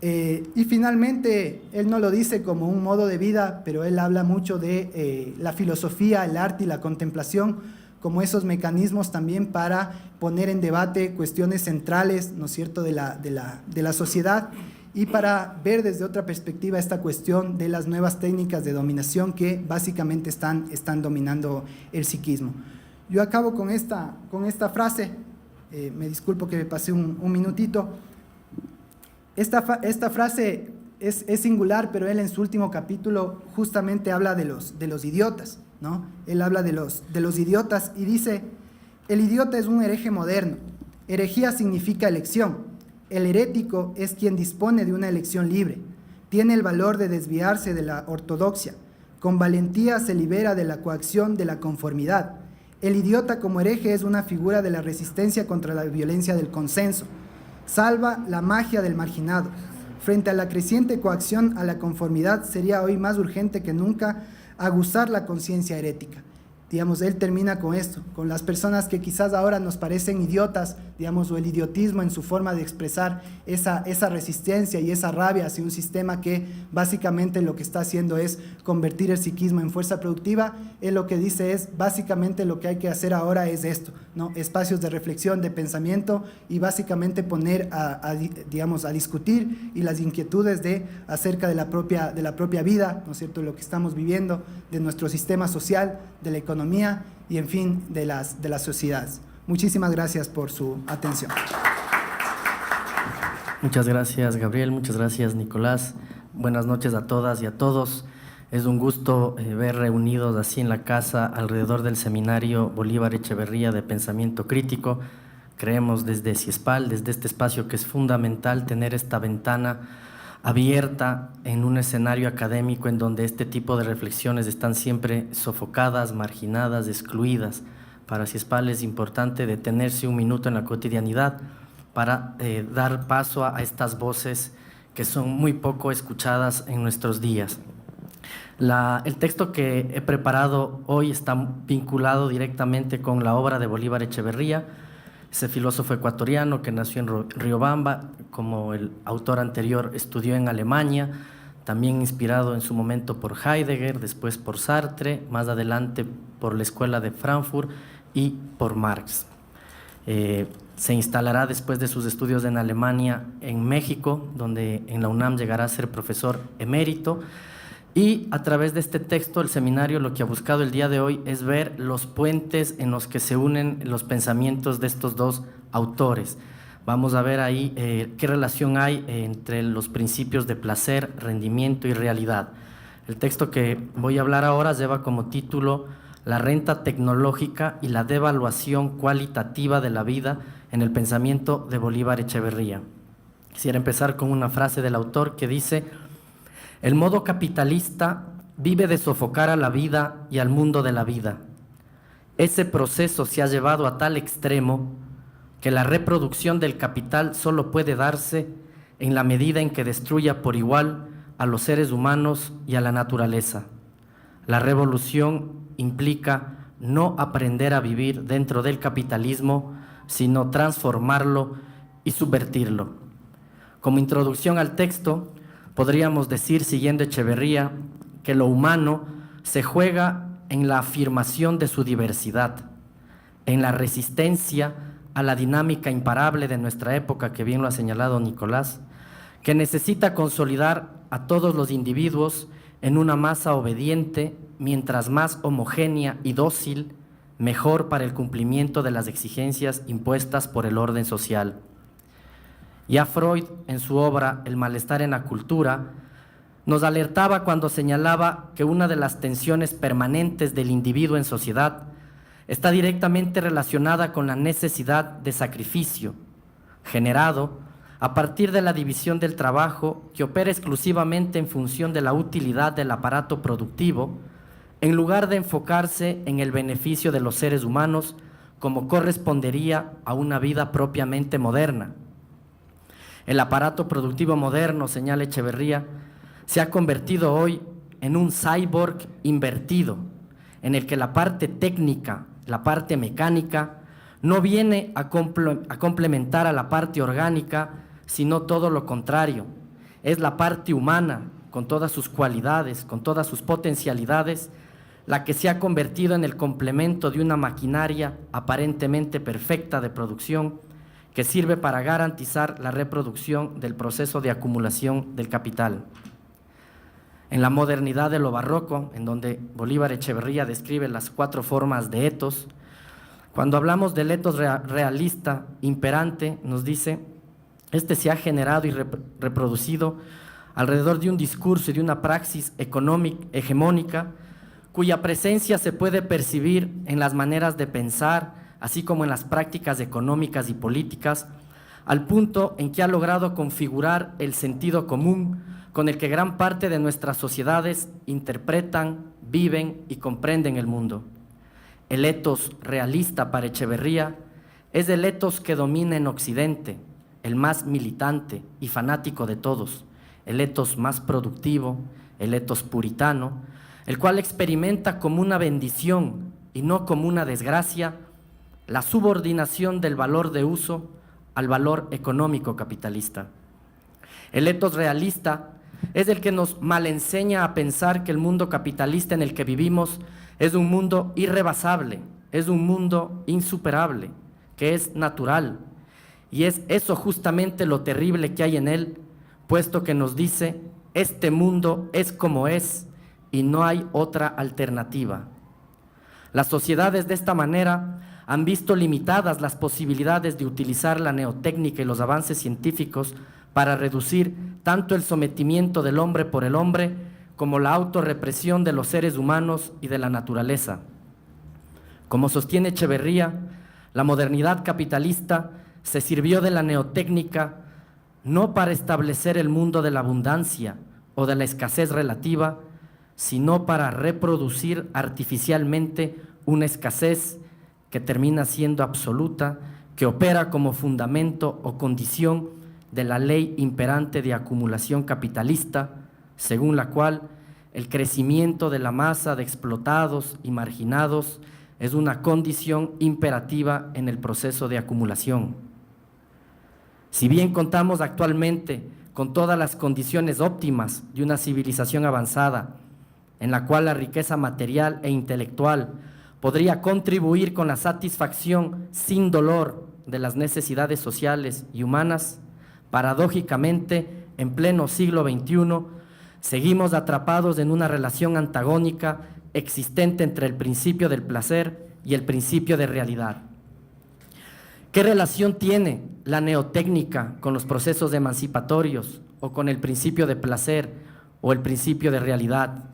Y finalmente, él no lo dice como un modo de vida, pero él habla mucho de la filosofía, el arte y la contemplación como esos mecanismos también para poner en debate cuestiones centrales, ¿no es cierto?, de la sociedad, y para ver desde otra perspectiva esta cuestión de las nuevas técnicas de dominación que básicamente están dominando el psiquismo. Yo acabo con esta frase Me disculpo que me pasé un minutito. Esta frase es singular, pero él en su último capítulo justamente habla de los idiotas, ¿no? Él habla de los idiotas y dice: el idiota es un hereje moderno. Herejía significa elección. El herético es quien dispone de una elección libre. Tiene el valor de desviarse de la ortodoxia. Con valentía se libera de la coacción de la conformidad. El idiota como hereje es una figura de la resistencia contra la violencia del consenso. Salva la magia del marginado. Frente a la creciente coacción a la conformidad, sería hoy más urgente que nunca aguzar la conciencia herética. Digamos, él termina con esto, con las personas que quizás ahora nos parecen idiotas, digamos, o el idiotismo en su forma de expresar esa resistencia y esa rabia hacia un sistema que básicamente lo que está haciendo es convertir el psiquismo en fuerza productiva. Él lo que dice es, básicamente lo que hay que hacer ahora es esto, ¿no? Espacios de reflexión, de pensamiento y básicamente poner a discutir y las inquietudes acerca de la propia vida, ¿no es cierto?, lo que estamos viviendo, de nuestro sistema social, de la economía y, en fin, de las sociedades. Muchísimas gracias por su atención. Muchas gracias, Gabriel. Muchas gracias, Nicolás. Buenas noches a todas y a todos. Es un gusto ver reunidos así en la casa alrededor del seminario Bolívar Echeverría de Pensamiento Crítico. Creemos desde CIESPAL, desde este espacio, que es fundamental tener esta ventana abierta en un escenario académico en donde este tipo de reflexiones están siempre sofocadas, marginadas, excluidas. Para CIESPAL es importante detenerse un minuto en la cotidianidad para dar paso a estas voces que son muy poco escuchadas en nuestros días. El texto que he preparado hoy está vinculado directamente con la obra de Bolívar Echeverría, ese filósofo ecuatoriano que nació en Riobamba. Como el autor anterior, estudió en Alemania, también inspirado en su momento por Heidegger, después por Sartre, más adelante por la Escuela de Frankfurt y por Marx. Se instalará después de sus estudios en Alemania en México, donde en la UNAM llegará a ser profesor emérito. Y a través de este texto, el seminario lo que ha buscado el día de hoy es ver los puentes en los que se unen los pensamientos de estos dos autores. Vamos a ver ahí qué relación hay entre los principios de placer, rendimiento y realidad. El texto que voy a hablar ahora lleva como título La renta tecnológica y la devaluación cualitativa de la vida en el pensamiento de Bolívar Echeverría. Quisiera empezar con una frase del autor que dice: el modo capitalista vive de sofocar a la vida y al mundo de la vida. Ese proceso se ha llevado a tal extremo que la reproducción del capital solo puede darse en la medida en que destruya por igual a los seres humanos y a la naturaleza. La revolución implica no aprender a vivir dentro del capitalismo, sino transformarlo y subvertirlo. Como introducción al texto, podríamos decir, siguiendo Echeverría, que lo humano se juega en la afirmación de su diversidad, en la resistencia a la dinámica imparable de nuestra época, que bien lo ha señalado Nicolás, que necesita consolidar a todos los individuos en una masa obediente, mientras más homogénea y dócil, mejor para el cumplimiento de las exigencias impuestas por el orden social. Ya Freud, en su obra El malestar en la cultura, nos alertaba cuando señalaba que una de las tensiones permanentes del individuo en sociedad está directamente relacionada con la necesidad de sacrificio, generado a partir de la división del trabajo que opera exclusivamente en función de la utilidad del aparato productivo, en lugar de enfocarse en el beneficio de los seres humanos como correspondería a una vida propiamente moderna. El aparato productivo moderno, señala Echeverría, se ha convertido hoy en un cyborg invertido, en el que la parte técnica, la parte mecánica, no viene a complementar a la parte orgánica, sino todo lo contrario. Es la parte humana, con todas sus cualidades, con todas sus potencialidades, la que se ha convertido en el complemento de una maquinaria aparentemente perfecta de producción, que sirve para garantizar la reproducción del proceso de acumulación del capital. En la modernidad de lo barroco, en donde Bolívar Echeverría describe las 4 formas de ethos, Cuando hablamos del etos realista imperante, nos dice, este se ha generado y reproducido alrededor de un discurso y de una praxis económica hegemónica, cuya presencia se puede percibir en las maneras de pensar, así como en las prácticas económicas y políticas, al punto en que ha logrado configurar el sentido común con el que gran parte de nuestras sociedades interpretan, viven y comprenden el mundo. El etos realista para Echeverría es el etos que domina en Occidente, el más militante y fanático de todos, el etos más productivo, el etos puritano, el cual experimenta como una bendición y no como una desgracia la subordinación del valor de uso al valor económico capitalista. El etos realista es el que nos malenseña a pensar que el mundo capitalista en el que vivimos es un mundo irrebasable, es un mundo insuperable, que es natural, y es eso justamente lo terrible que hay en él, puesto que nos dice, este mundo es como es y no hay otra alternativa. Las sociedades de esta manera han visto limitadas las posibilidades de utilizar la neotécnica y los avances científicos para reducir tanto el sometimiento del hombre por el hombre como la autorrepresión de los seres humanos y de la naturaleza. Como sostiene Echeverría, la modernidad capitalista se sirvió de la neotécnica no para establecer el mundo de la abundancia o de la escasez relativa, sino para reproducir artificialmente una escasez que termina siendo absoluta, que opera como fundamento o condición de la ley imperante de acumulación capitalista, según la cual el crecimiento de la masa de explotados y marginados es una condición imperativa en el proceso de acumulación. Si bien contamos actualmente con todas las condiciones óptimas de una civilización avanzada, en la cual la riqueza material e intelectual podría contribuir con la satisfacción sin dolor de las necesidades sociales y humanas, paradójicamente, en pleno siglo XXI, seguimos atrapados en una relación antagónica existente entre el principio del placer y el principio de realidad. ¿Qué relación tiene la neotécnica con los procesos emancipatorios o con el principio de placer o el principio de realidad?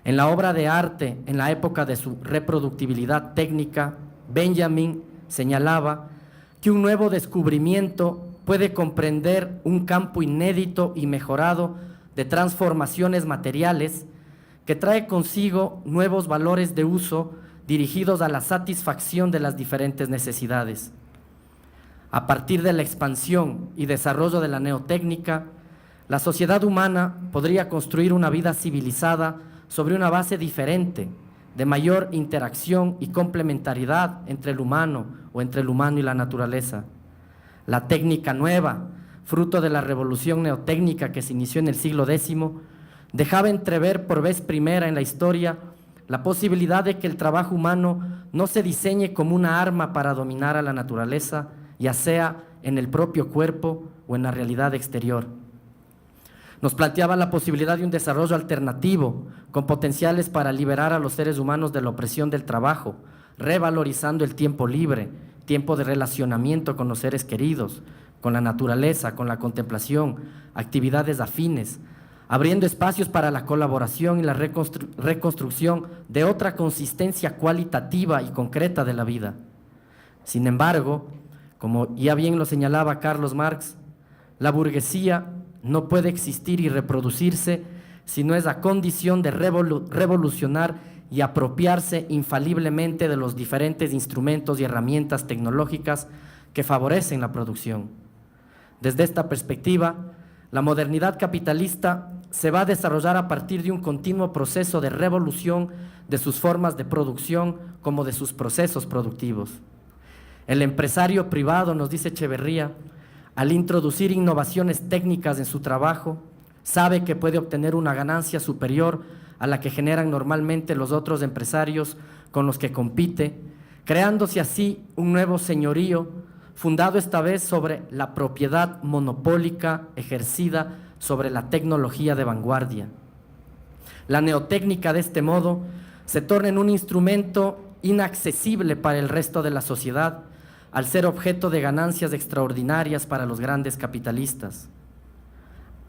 En la obra de arte, en la época de su reproductibilidad técnica, Benjamin señalaba que un nuevo descubrimiento puede comprender un campo inédito y mejorado de transformaciones materiales que trae consigo nuevos valores de uso dirigidos a la satisfacción de las diferentes necesidades. A partir de la expansión y desarrollo de la neotécnica, la sociedad humana podría construir una vida civilizada sobre una base diferente, de mayor interacción y complementariedad entre el humano o entre el humano y la naturaleza. La técnica nueva, fruto de la revolución neotécnica que se inició en el siglo X, dejaba entrever por vez primera en la historia la posibilidad de que el trabajo humano no se diseñe como una arma para dominar a la naturaleza, ya sea en el propio cuerpo o en la realidad exterior. Nos planteaba la posibilidad de un desarrollo alternativo, con potenciales para liberar a los seres humanos de la opresión del trabajo, revalorizando el tiempo libre, tiempo de relacionamiento con los seres queridos, con la naturaleza, con la contemplación, actividades afines, abriendo espacios para la colaboración y la reconstrucción de otra consistencia cualitativa y concreta de la vida. Sin embargo, como ya bien lo señalaba Carlos Marx, la burguesía no puede existir y reproducirse si no es a condición de revolucionar y apropiarse infaliblemente de los diferentes instrumentos y herramientas tecnológicas que favorecen la producción. Desde esta perspectiva, la modernidad capitalista se va a desarrollar a partir de un continuo proceso de revolución de sus formas de producción como de sus procesos productivos. El empresario privado, nos dice Echeverría, al introducir innovaciones técnicas en su trabajo, sabe que puede obtener una ganancia superior a la que generan normalmente los otros empresarios con los que compite, creándose así un nuevo señorío, fundado esta vez sobre la propiedad monopólica ejercida sobre la tecnología de vanguardia. La neotécnica, de este modo, se torna en un instrumento inaccesible para el resto de la sociedad, al ser objeto de ganancias extraordinarias para los grandes capitalistas.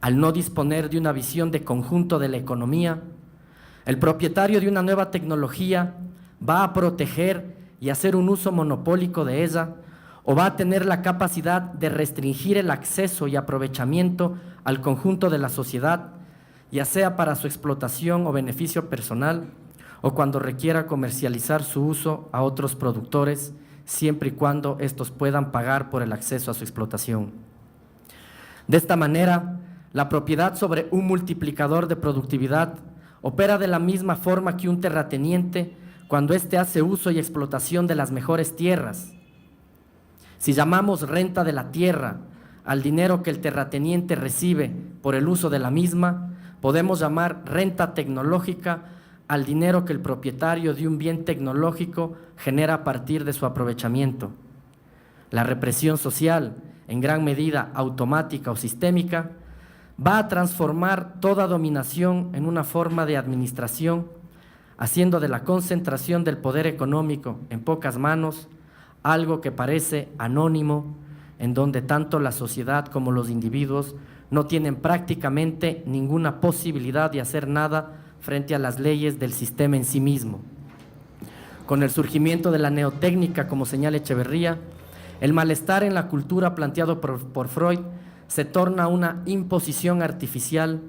Al no disponer de una visión de conjunto de la economía, el propietario de una nueva tecnología va a proteger y hacer un uso monopólico de ella, o va a tener la capacidad de restringir el acceso y aprovechamiento al conjunto de la sociedad, ya sea para su explotación o beneficio personal, o cuando requiera comercializar su uso a otros productores, siempre y cuando estos puedan pagar por el acceso a su explotación. De esta manera, la propiedad sobre un multiplicador de productividad opera de la misma forma que un terrateniente cuando éste hace uso y explotación de las mejores tierras. Si llamamos renta de la tierra al dinero que el terrateniente recibe por el uso de la misma, podemos llamar renta tecnológica al dinero que el propietario de un bien tecnológico genera a partir de su aprovechamiento. La represión social, en gran medida automática o sistémica, va a transformar toda dominación en una forma de administración, haciendo de la concentración del poder económico en pocas manos algo que parece anónimo, en donde tanto la sociedad como los individuos no tienen prácticamente ninguna posibilidad de hacer nada frente a las leyes del sistema en sí mismo. Con el surgimiento de la neotécnica, como señala Echeverría, el malestar en la cultura planteado por Freud se torna una imposición artificial,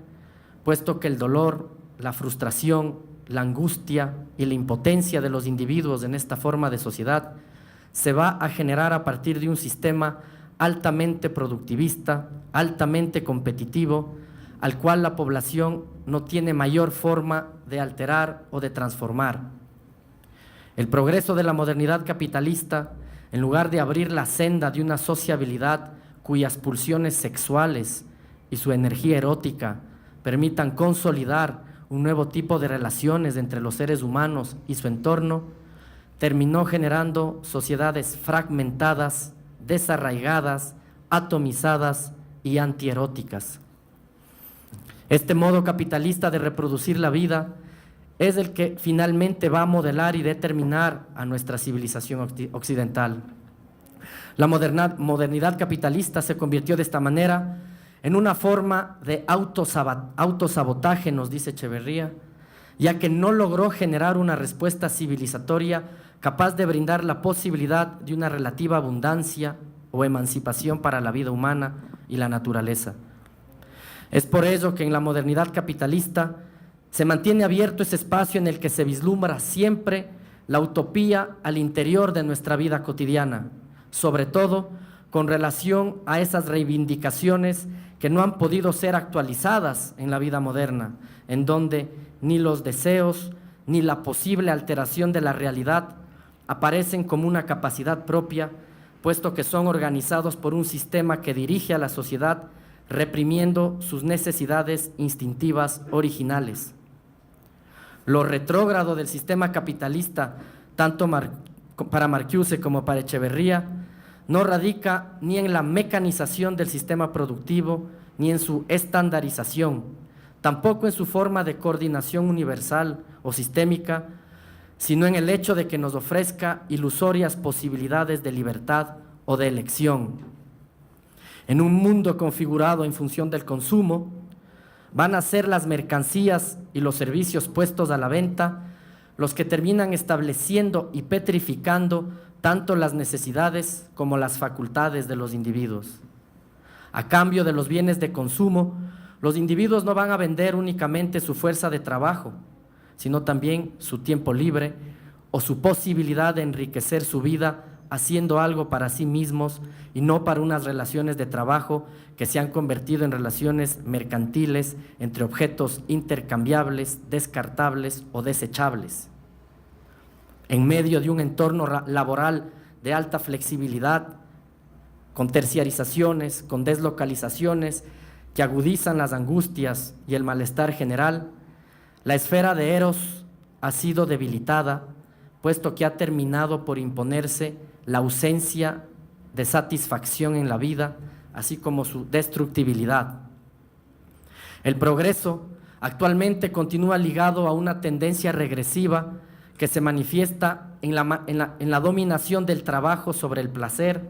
puesto que el dolor, la frustración, la angustia y la impotencia de los individuos en esta forma de sociedad se va a generar a partir de un sistema altamente productivista, altamente competitivo, al cual la población no tiene mayor forma de alterar o de transformar. El progreso de la modernidad capitalista, en lugar de abrir la senda de una sociabilidad cuyas pulsiones sexuales y su energía erótica permitan consolidar un nuevo tipo de relaciones entre los seres humanos y su entorno, terminó generando sociedades fragmentadas, desarraigadas, atomizadas y antieróticas. Este modo capitalista de reproducir la vida es el que finalmente va a modelar y determinar a nuestra civilización occidental. La modernidad capitalista se convirtió de esta manera en una forma de autosabotaje, nos dice Echeverría, ya que no logró generar una respuesta civilizatoria capaz de brindar la posibilidad de una relativa abundancia o emancipación para la vida humana y la naturaleza. Es por ello que en la modernidad capitalista se mantiene abierto ese espacio en el que se vislumbra siempre la utopía al interior de nuestra vida cotidiana, sobre todo con relación a esas reivindicaciones que no han podido ser actualizadas en la vida moderna, en donde ni los deseos ni la posible alteración de la realidad aparecen como una capacidad propia, puesto que son organizados por un sistema que dirige a la sociedad reprimiendo sus necesidades instintivas originales. Lo retrógrado del sistema capitalista, tanto para Marcuse como para Echeverría, no radica ni en la mecanización del sistema productivo, ni en su estandarización, tampoco en su forma de coordinación universal o sistémica, sino en el hecho de que nos ofrezca ilusorias posibilidades de libertad o de elección. En un mundo configurado en función del consumo, van a ser las mercancías y los servicios puestos a la venta los que terminan estableciendo y petrificando tanto las necesidades como las facultades de los individuos. A cambio de los bienes de consumo, los individuos no van a vender únicamente su fuerza de trabajo, sino también su tiempo libre o su posibilidad de enriquecer su vida haciendo algo para sí mismos y no para unas relaciones de trabajo que se han convertido en relaciones mercantiles entre objetos intercambiables, descartables o desechables. En medio de un entorno laboral de alta flexibilidad, con terciarizaciones, con deslocalizaciones que agudizan las angustias y el malestar general, la esfera de Eros ha sido debilitada, puesto que ha terminado por imponerse la ausencia de satisfacción en la vida, así como su destructibilidad. El progreso actualmente continúa ligado a una tendencia regresiva que se manifiesta en la dominación del trabajo sobre el placer,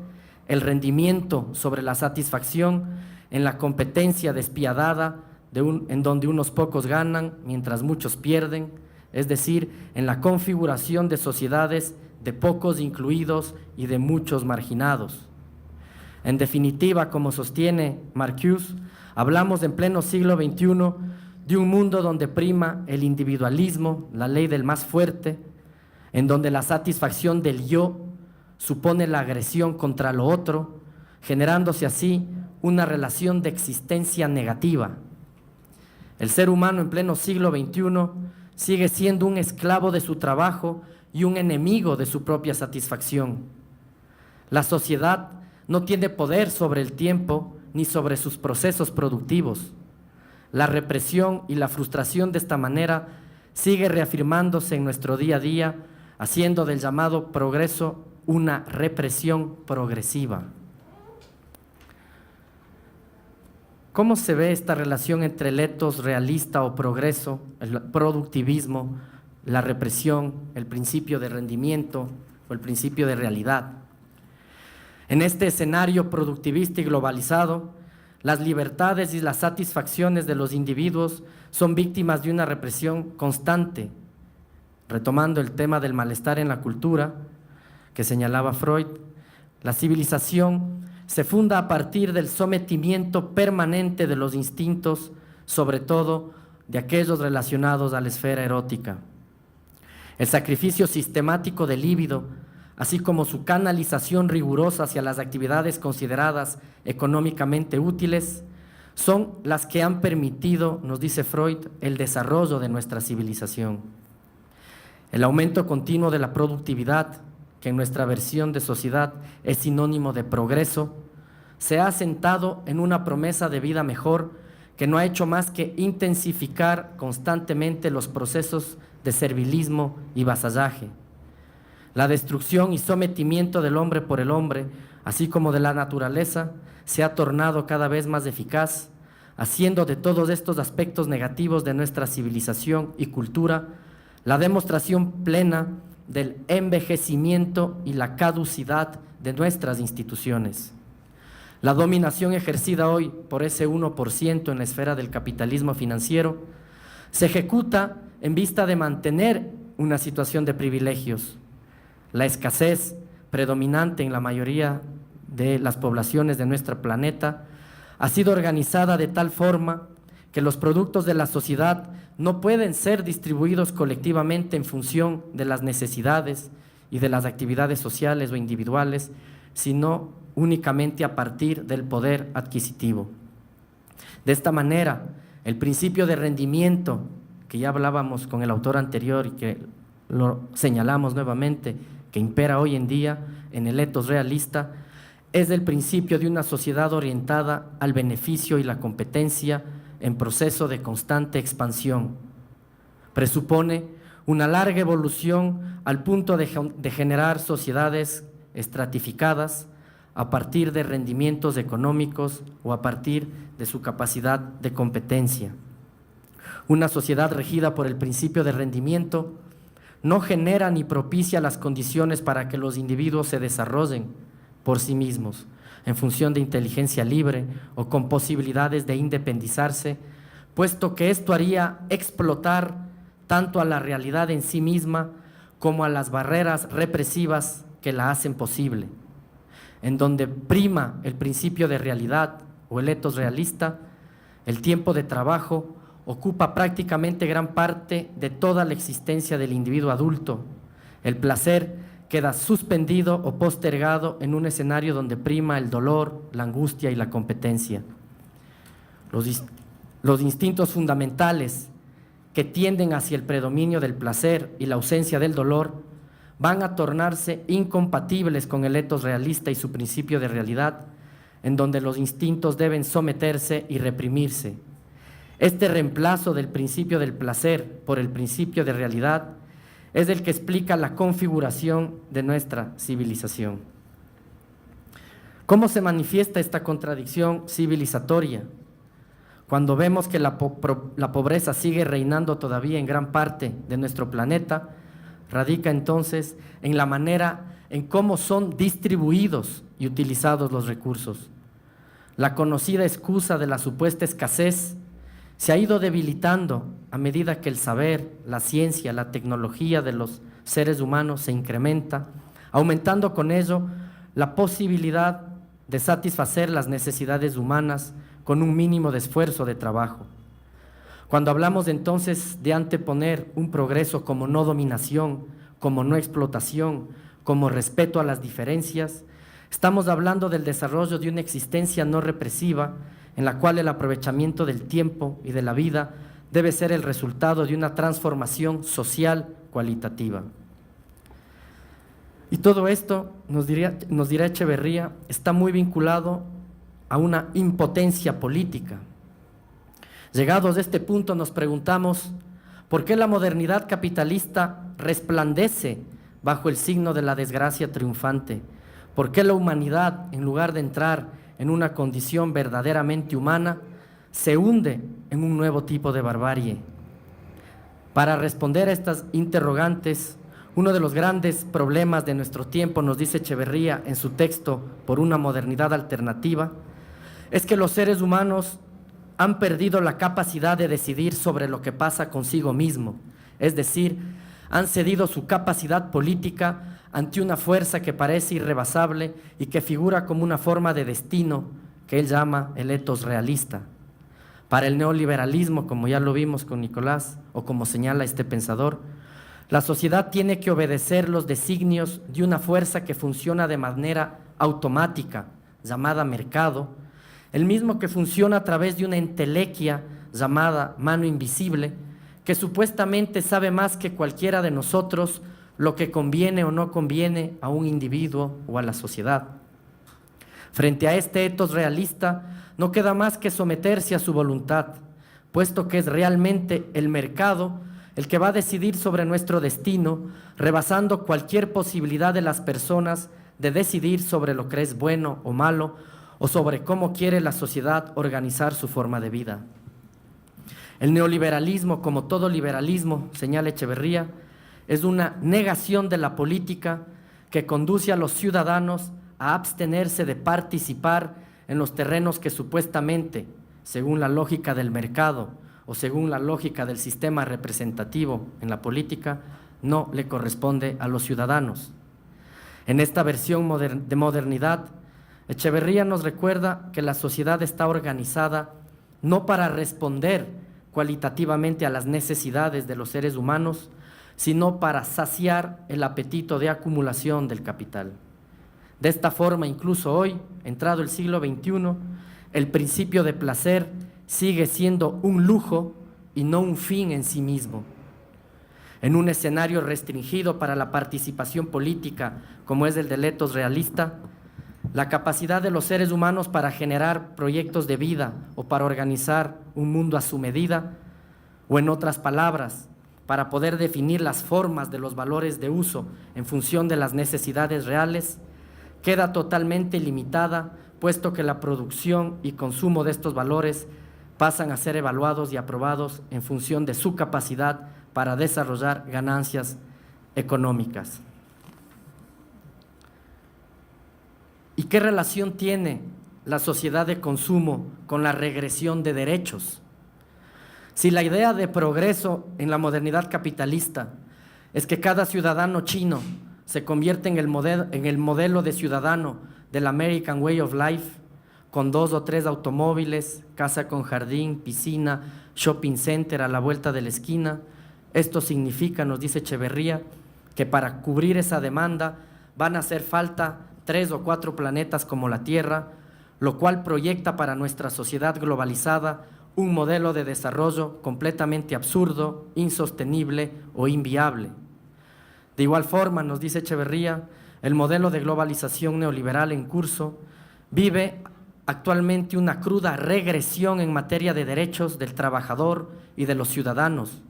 el rendimiento sobre la satisfacción, en la competencia despiadada en donde unos pocos ganan mientras muchos pierden, es decir, en la configuración de sociedades de pocos incluidos y de muchos marginados. En definitiva, como sostiene Marcuse, hablamos en pleno siglo XXI de un mundo donde prima el individualismo, la ley del más fuerte, en donde la satisfacción del yo supone la agresión contra lo otro, generándose así una relación de existencia negativa. El ser humano en pleno siglo XXI sigue siendo un esclavo de su trabajo y un enemigo de su propia satisfacción. La sociedad no tiene poder sobre el tiempo ni sobre sus procesos productivos. La represión y la frustración de esta manera sigue reafirmándose en nuestro día a día, haciendo del llamado progreso una represión progresiva. ¿Cómo se ve esta relación entre el etos realista o progreso, el productivismo, la represión, el principio de rendimiento o el principio de realidad? En este escenario productivista y globalizado, las libertades y las satisfacciones de los individuos son víctimas de una represión constante. Retomando el tema del malestar en la cultura que señalaba Freud, la civilización se funda a partir del sometimiento permanente de los instintos, sobre todo de aquellos relacionados a la esfera erótica. El sacrificio sistemático del líbido, así como su canalización rigurosa hacia las actividades consideradas económicamente útiles, son las que han permitido, nos dice Freud, el desarrollo de nuestra civilización. El aumento continuo de la productividad, que en nuestra versión de sociedad es sinónimo de progreso, se ha asentado en una promesa de vida mejor que no ha hecho más que intensificar constantemente los procesos de servilismo y vasallaje. La destrucción y sometimiento del hombre por el hombre, así como de la naturaleza, se ha tornado cada vez más eficaz, haciendo de todos estos aspectos negativos de nuestra civilización y cultura la demostración plena del envejecimiento y la caducidad de nuestras instituciones. La dominación ejercida hoy por ese 1% en la esfera del capitalismo financiero se ejecuta en vista de mantener una situación de privilegios. La escasez predominante en la mayoría de las poblaciones de nuestro planeta ha sido organizada de tal forma que los productos de la sociedad no pueden ser distribuidos colectivamente en función de las necesidades y de las actividades sociales o individuales, sino únicamente a partir del poder adquisitivo. De esta manera, el principio de rendimiento, que ya hablábamos con el autor anterior y que lo señalamos nuevamente, que impera hoy en día en el etos realista, es el principio de una sociedad orientada al beneficio y la competencia en proceso de constante expansión. Presupone una larga evolución al punto de generar sociedades estratificadas a partir de rendimientos económicos o a partir de su capacidad de competencia. Una sociedad regida por el principio de rendimiento no genera ni propicia las condiciones para que los individuos se desarrollen por sí mismos, en función de inteligencia libre o con posibilidades de independizarse, puesto que esto haría explotar tanto a la realidad en sí misma como a las barreras represivas que la hacen posible. En donde prima el principio de realidad o el etos realista, el tiempo de trabajo ocupa prácticamente gran parte de toda la existencia del individuo adulto. El placer queda suspendido o postergado en un escenario donde prima el dolor, la angustia y la competencia. Los instintos fundamentales que tienden hacia el predominio del placer y la ausencia del dolor van a tornarse incompatibles con el etos realista y su principio de realidad, en donde los instintos deben someterse y reprimirse. Este reemplazo del principio del placer por el principio de realidad es el que explica la configuración de nuestra civilización. ¿Cómo se manifiesta esta contradicción civilizatoria? Cuando vemos que la pobreza sigue reinando todavía en gran parte de nuestro planeta, radica entonces en la manera en cómo son distribuidos y utilizados los recursos. La conocida excusa de la supuesta escasez se ha ido debilitando a medida que el saber, la ciencia, la tecnología de los seres humanos se incrementa, aumentando con ello la posibilidad de satisfacer las necesidades humanas con un mínimo de esfuerzo de trabajo. Cuando hablamos entonces de anteponer un progreso como no dominación, como no explotación, como respeto a las diferencias, estamos hablando del desarrollo de una existencia no represiva en la cual el aprovechamiento del tiempo y de la vida debe ser el resultado de una transformación social cualitativa. Y todo esto, nos dirá Echeverría, está muy vinculado a una impotencia política. Llegados a este punto nos preguntamos, ¿por qué la modernidad capitalista resplandece bajo el signo de la desgracia triunfante? ¿Por qué la humanidad, en lugar de entrar en una condición verdaderamente humana, se hunde en un nuevo tipo de barbarie? Para responder a estas interrogantes, uno de los grandes problemas de nuestro tiempo, nos dice Echeverría en su texto Por una modernidad alternativa, es que los seres humanos han perdido la capacidad de decidir sobre lo que pasa consigo mismo, es decir, han cedido su capacidad política ante una fuerza que parece irrebasable y que figura como una forma de destino que él llama el etos realista. Para el neoliberalismo, como ya lo vimos con Nicolás, o como señala este pensador, la sociedad tiene que obedecer los designios de una fuerza que funciona de manera automática, llamada mercado, el mismo que funciona a través de una entelequia llamada mano invisible, que supuestamente sabe más que cualquiera de nosotros lo que conviene o no conviene a un individuo o a la sociedad. Frente a este etos realista, no queda más que someterse a su voluntad, puesto que es realmente el mercado el que va a decidir sobre nuestro destino, rebasando cualquier posibilidad de las personas de decidir sobre lo que es bueno o malo, o sobre cómo quiere la sociedad organizar su forma de vida. El neoliberalismo, como todo liberalismo, señala Echeverría, es una negación de la política que conduce a los ciudadanos a abstenerse de participar en los terrenos que supuestamente, según la lógica del mercado o según la lógica del sistema representativo en la política, no le corresponde a los ciudadanos. En esta versión de modernidad, Echeverría nos recuerda que la sociedad está organizada no para responder cualitativamente a las necesidades de los seres humanos, sino para saciar el apetito de acumulación del capital. De esta forma, incluso hoy, entrado el siglo XXI, el principio de placer sigue siendo un lujo y no un fin en sí mismo. En un escenario restringido para la participación política, como es el del etos realista, la capacidad de los seres humanos para generar proyectos de vida o para organizar un mundo a su medida, o en otras palabras, para poder definir las formas de los valores de uso en función de las necesidades reales, queda totalmente limitada, puesto que la producción y consumo de estos valores pasan a ser evaluados y aprobados en función de su capacidad para desarrollar ganancias económicas. ¿Y qué relación tiene la sociedad de consumo con la regresión de derechos? Si la idea de progreso en la modernidad capitalista es que cada ciudadano chino se convierte en el modelo de ciudadano del American Way of Life, con 2 o 3 automóviles, casa con jardín, piscina, shopping center a la vuelta de la esquina, esto significa, nos dice Echeverría, que para cubrir esa demanda van a hacer falta 3 o 4 planetas como la Tierra, lo cual proyecta para nuestra sociedad globalizada un modelo de desarrollo completamente absurdo, insostenible o inviable. De igual forma, nos dice Echeverría, el modelo de globalización neoliberal en curso vive actualmente una cruda regresión en materia de derechos del trabajador y de los ciudadanos.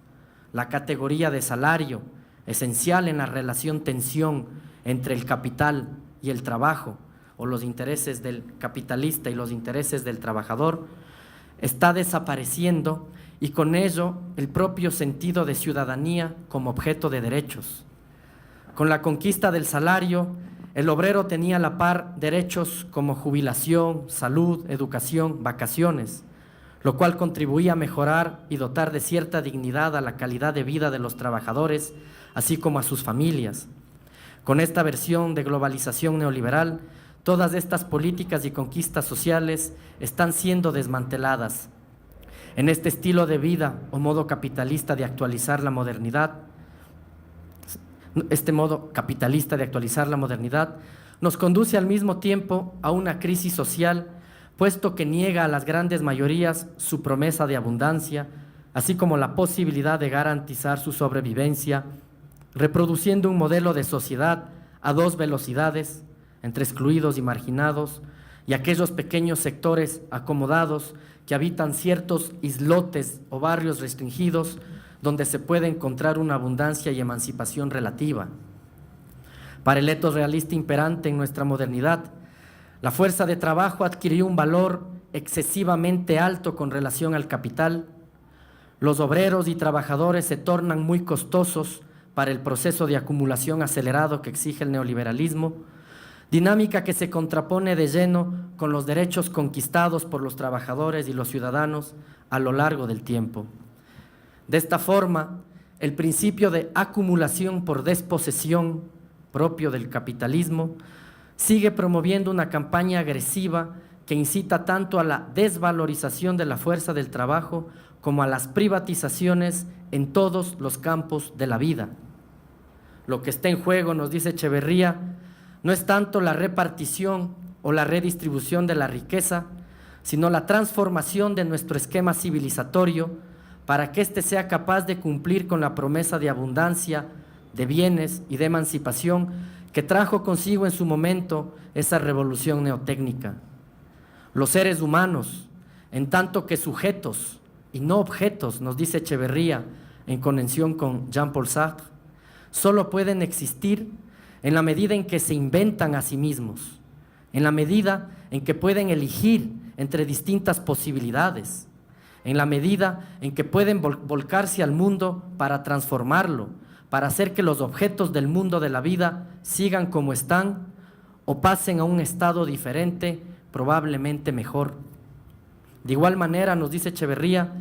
La categoría de salario, esencial en la relación tensión entre el capital y el trabajo, o los intereses del capitalista y los intereses del trabajador, está desapareciendo y con ello el propio sentido de ciudadanía como objeto de derechos. Con la conquista del salario, el obrero tenía a la par derechos como jubilación, salud, educación, vacaciones, lo cual contribuía a mejorar y dotar de cierta dignidad a la calidad de vida de los trabajadores, así como a sus familias. Con esta versión de globalización neoliberal, todas estas políticas y conquistas sociales están siendo desmanteladas. En este estilo de vida o modo capitalista de actualizar la modernidad, nos conduce al mismo tiempo a una crisis social, puesto que niega a las grandes mayorías su promesa de abundancia, así como la posibilidad de garantizar su sobrevivencia, reproduciendo un modelo de sociedad a dos velocidades, entre excluidos y marginados, y aquellos pequeños sectores acomodados que habitan ciertos islotes o barrios restringidos donde se puede encontrar una abundancia y emancipación relativa. Para el etos realista imperante en nuestra modernidad, la fuerza de trabajo adquirió un valor excesivamente alto con relación al capital. Los obreros y trabajadores se tornan muy costosos para el proceso de acumulación acelerado que exige el neoliberalismo, dinámica que se contrapone de lleno con los derechos conquistados por los trabajadores y los ciudadanos a lo largo del tiempo. De esta forma, el principio de acumulación por desposesión propio del capitalismo sigue promoviendo una campaña agresiva que incita tanto a la desvalorización de la fuerza del trabajo como a las privatizaciones en todos los campos de la vida. Lo que está en juego, nos dice Echeverría, no es tanto la repartición o la redistribución de la riqueza, sino la transformación de nuestro esquema civilizatorio para que éste sea capaz de cumplir con la promesa de abundancia, de bienes y de emancipación que trajo consigo en su momento esa revolución neotécnica. Los seres humanos, en tanto que sujetos y no objetos, nos dice Echeverría en conexión con Jean-Paul Sartre, solo pueden existir en la medida en que se inventan a sí mismos, en la medida en que pueden elegir entre distintas posibilidades, en la medida en que pueden volcarse al mundo para transformarlo, para hacer que los objetos del mundo de la vida sigan como están o pasen a un estado diferente, probablemente mejor. De igual manera, nos dice Echeverría,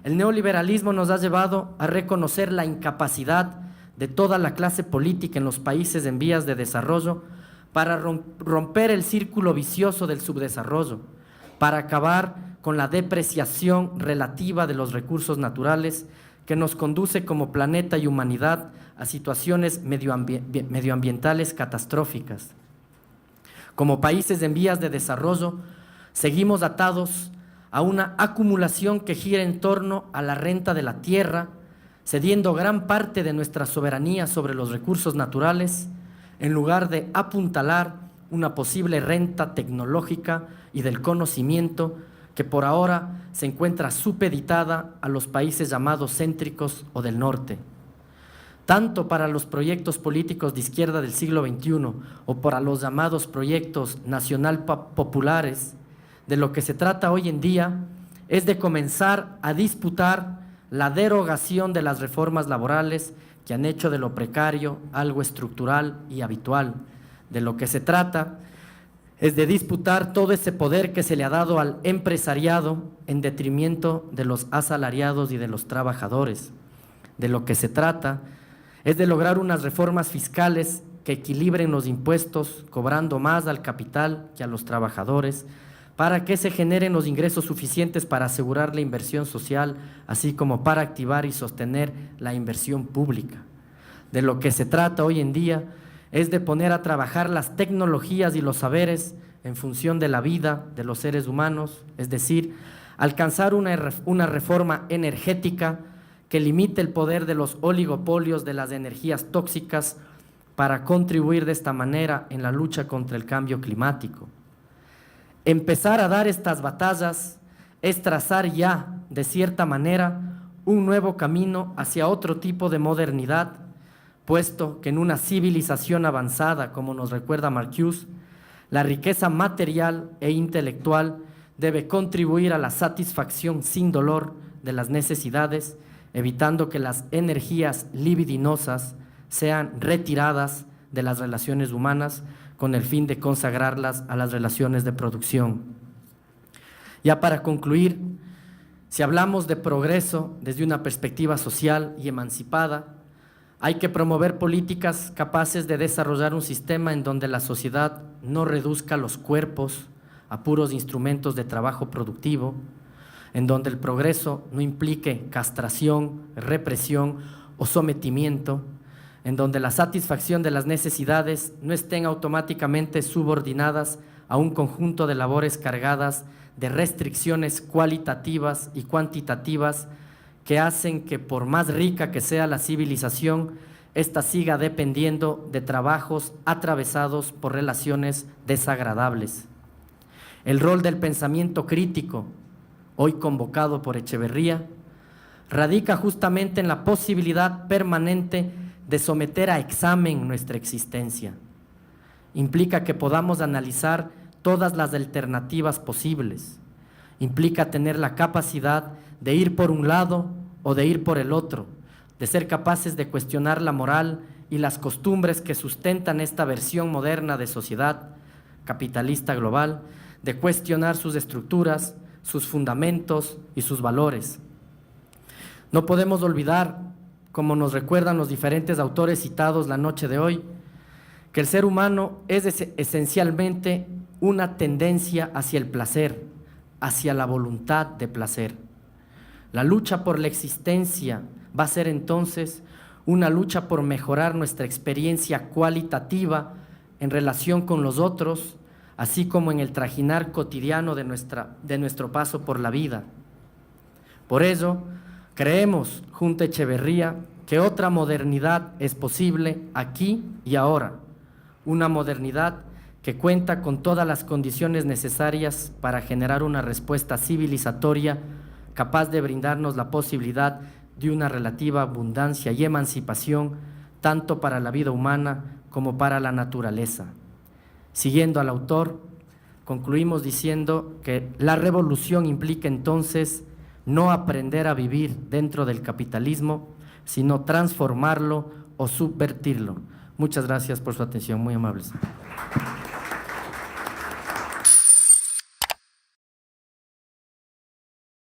el neoliberalismo nos ha llevado a reconocer la incapacidad de toda la clase política en los países en vías de desarrollo para romper el círculo vicioso del subdesarrollo, para acabar con la depreciación relativa de los recursos naturales que nos conduce como planeta y humanidad a situaciones medioambientales catastróficas. Como países en vías de desarrollo, seguimos atados a una acumulación que gira en torno a la renta de la tierra, cediendo gran parte de nuestra soberanía sobre los recursos naturales, en lugar de apuntalar una posible renta tecnológica y del conocimiento que por ahora se encuentra supeditada a los países llamados céntricos o del norte. Tanto para los proyectos políticos de izquierda del siglo XXI o para los llamados proyectos nacional populares, de lo que se trata hoy en día es de comenzar a disputar la derogación de las reformas laborales que han hecho de lo precario algo estructural y habitual. De lo que se trata es de disputar todo ese poder que se le ha dado al empresariado en detrimento de los asalariados y de los trabajadores. De lo que se trata es de lograr unas reformas fiscales que equilibren los impuestos, cobrando más al capital que a los trabajadores, para que se generen los ingresos suficientes para asegurar la inversión social, así como para activar y sostener la inversión pública. De lo que se trata hoy en día es de poner a trabajar las tecnologías y los saberes en función de la vida de los seres humanos, es decir, alcanzar una reforma energética que limite el poder de los oligopolios de las energías tóxicas para contribuir de esta manera en la lucha contra el cambio climático. Empezar a dar estas batallas es trazar ya, de cierta manera, un nuevo camino hacia otro tipo de modernidad, puesto que en una civilización avanzada, como nos recuerda Marcuse, la riqueza material e intelectual debe contribuir a la satisfacción sin dolor de las necesidades, evitando que las energías libidinosas sean retiradas de las relaciones humanas con el fin de consagrarlas a las relaciones de producción. Ya para concluir, si hablamos de progreso desde una perspectiva social y emancipada, hay que promover políticas capaces de desarrollar un sistema en donde la sociedad no reduzca los cuerpos a puros instrumentos de trabajo productivo, en donde el progreso no implique castración, represión o sometimiento, en donde la satisfacción de las necesidades no estén automáticamente subordinadas a un conjunto de labores cargadas de restricciones cualitativas y cuantitativas que hacen que, por más rica que sea la civilización, ésta siga dependiendo de trabajos atravesados por relaciones desagradables. El rol del pensamiento crítico, hoy convocado por Echeverría, radica justamente en la posibilidad permanente de someter a examen nuestra existencia. Implica que podamos analizar todas las alternativas posibles. Implica tener la capacidad de ir por un lado o de ir por el otro, de ser capaces de cuestionar la moral y las costumbres que sustentan esta versión moderna de sociedad capitalista global, de cuestionar sus estructuras, sus fundamentos y sus valores. No podemos olvidar, como nos recuerdan los diferentes autores citados la noche de hoy, que el ser humano es esencialmente una tendencia hacia el placer, hacia la voluntad de placer. La lucha por la existencia va a ser entonces una lucha por mejorar nuestra experiencia cualitativa en relación con los otros, así como en el trajinar cotidiano de nuestro paso por la vida. Por ello, creemos, junto a Echeverría, que otra modernidad es posible aquí y ahora, una modernidad que cuenta con todas las condiciones necesarias para generar una respuesta civilizatoria capaz de brindarnos la posibilidad de una relativa abundancia y emancipación, tanto para la vida humana como para la naturaleza. Siguiendo al autor, concluimos diciendo que la revolución implica entonces no aprender a vivir dentro del capitalismo, sino transformarlo o subvertirlo. Muchas gracias por su atención, muy amables.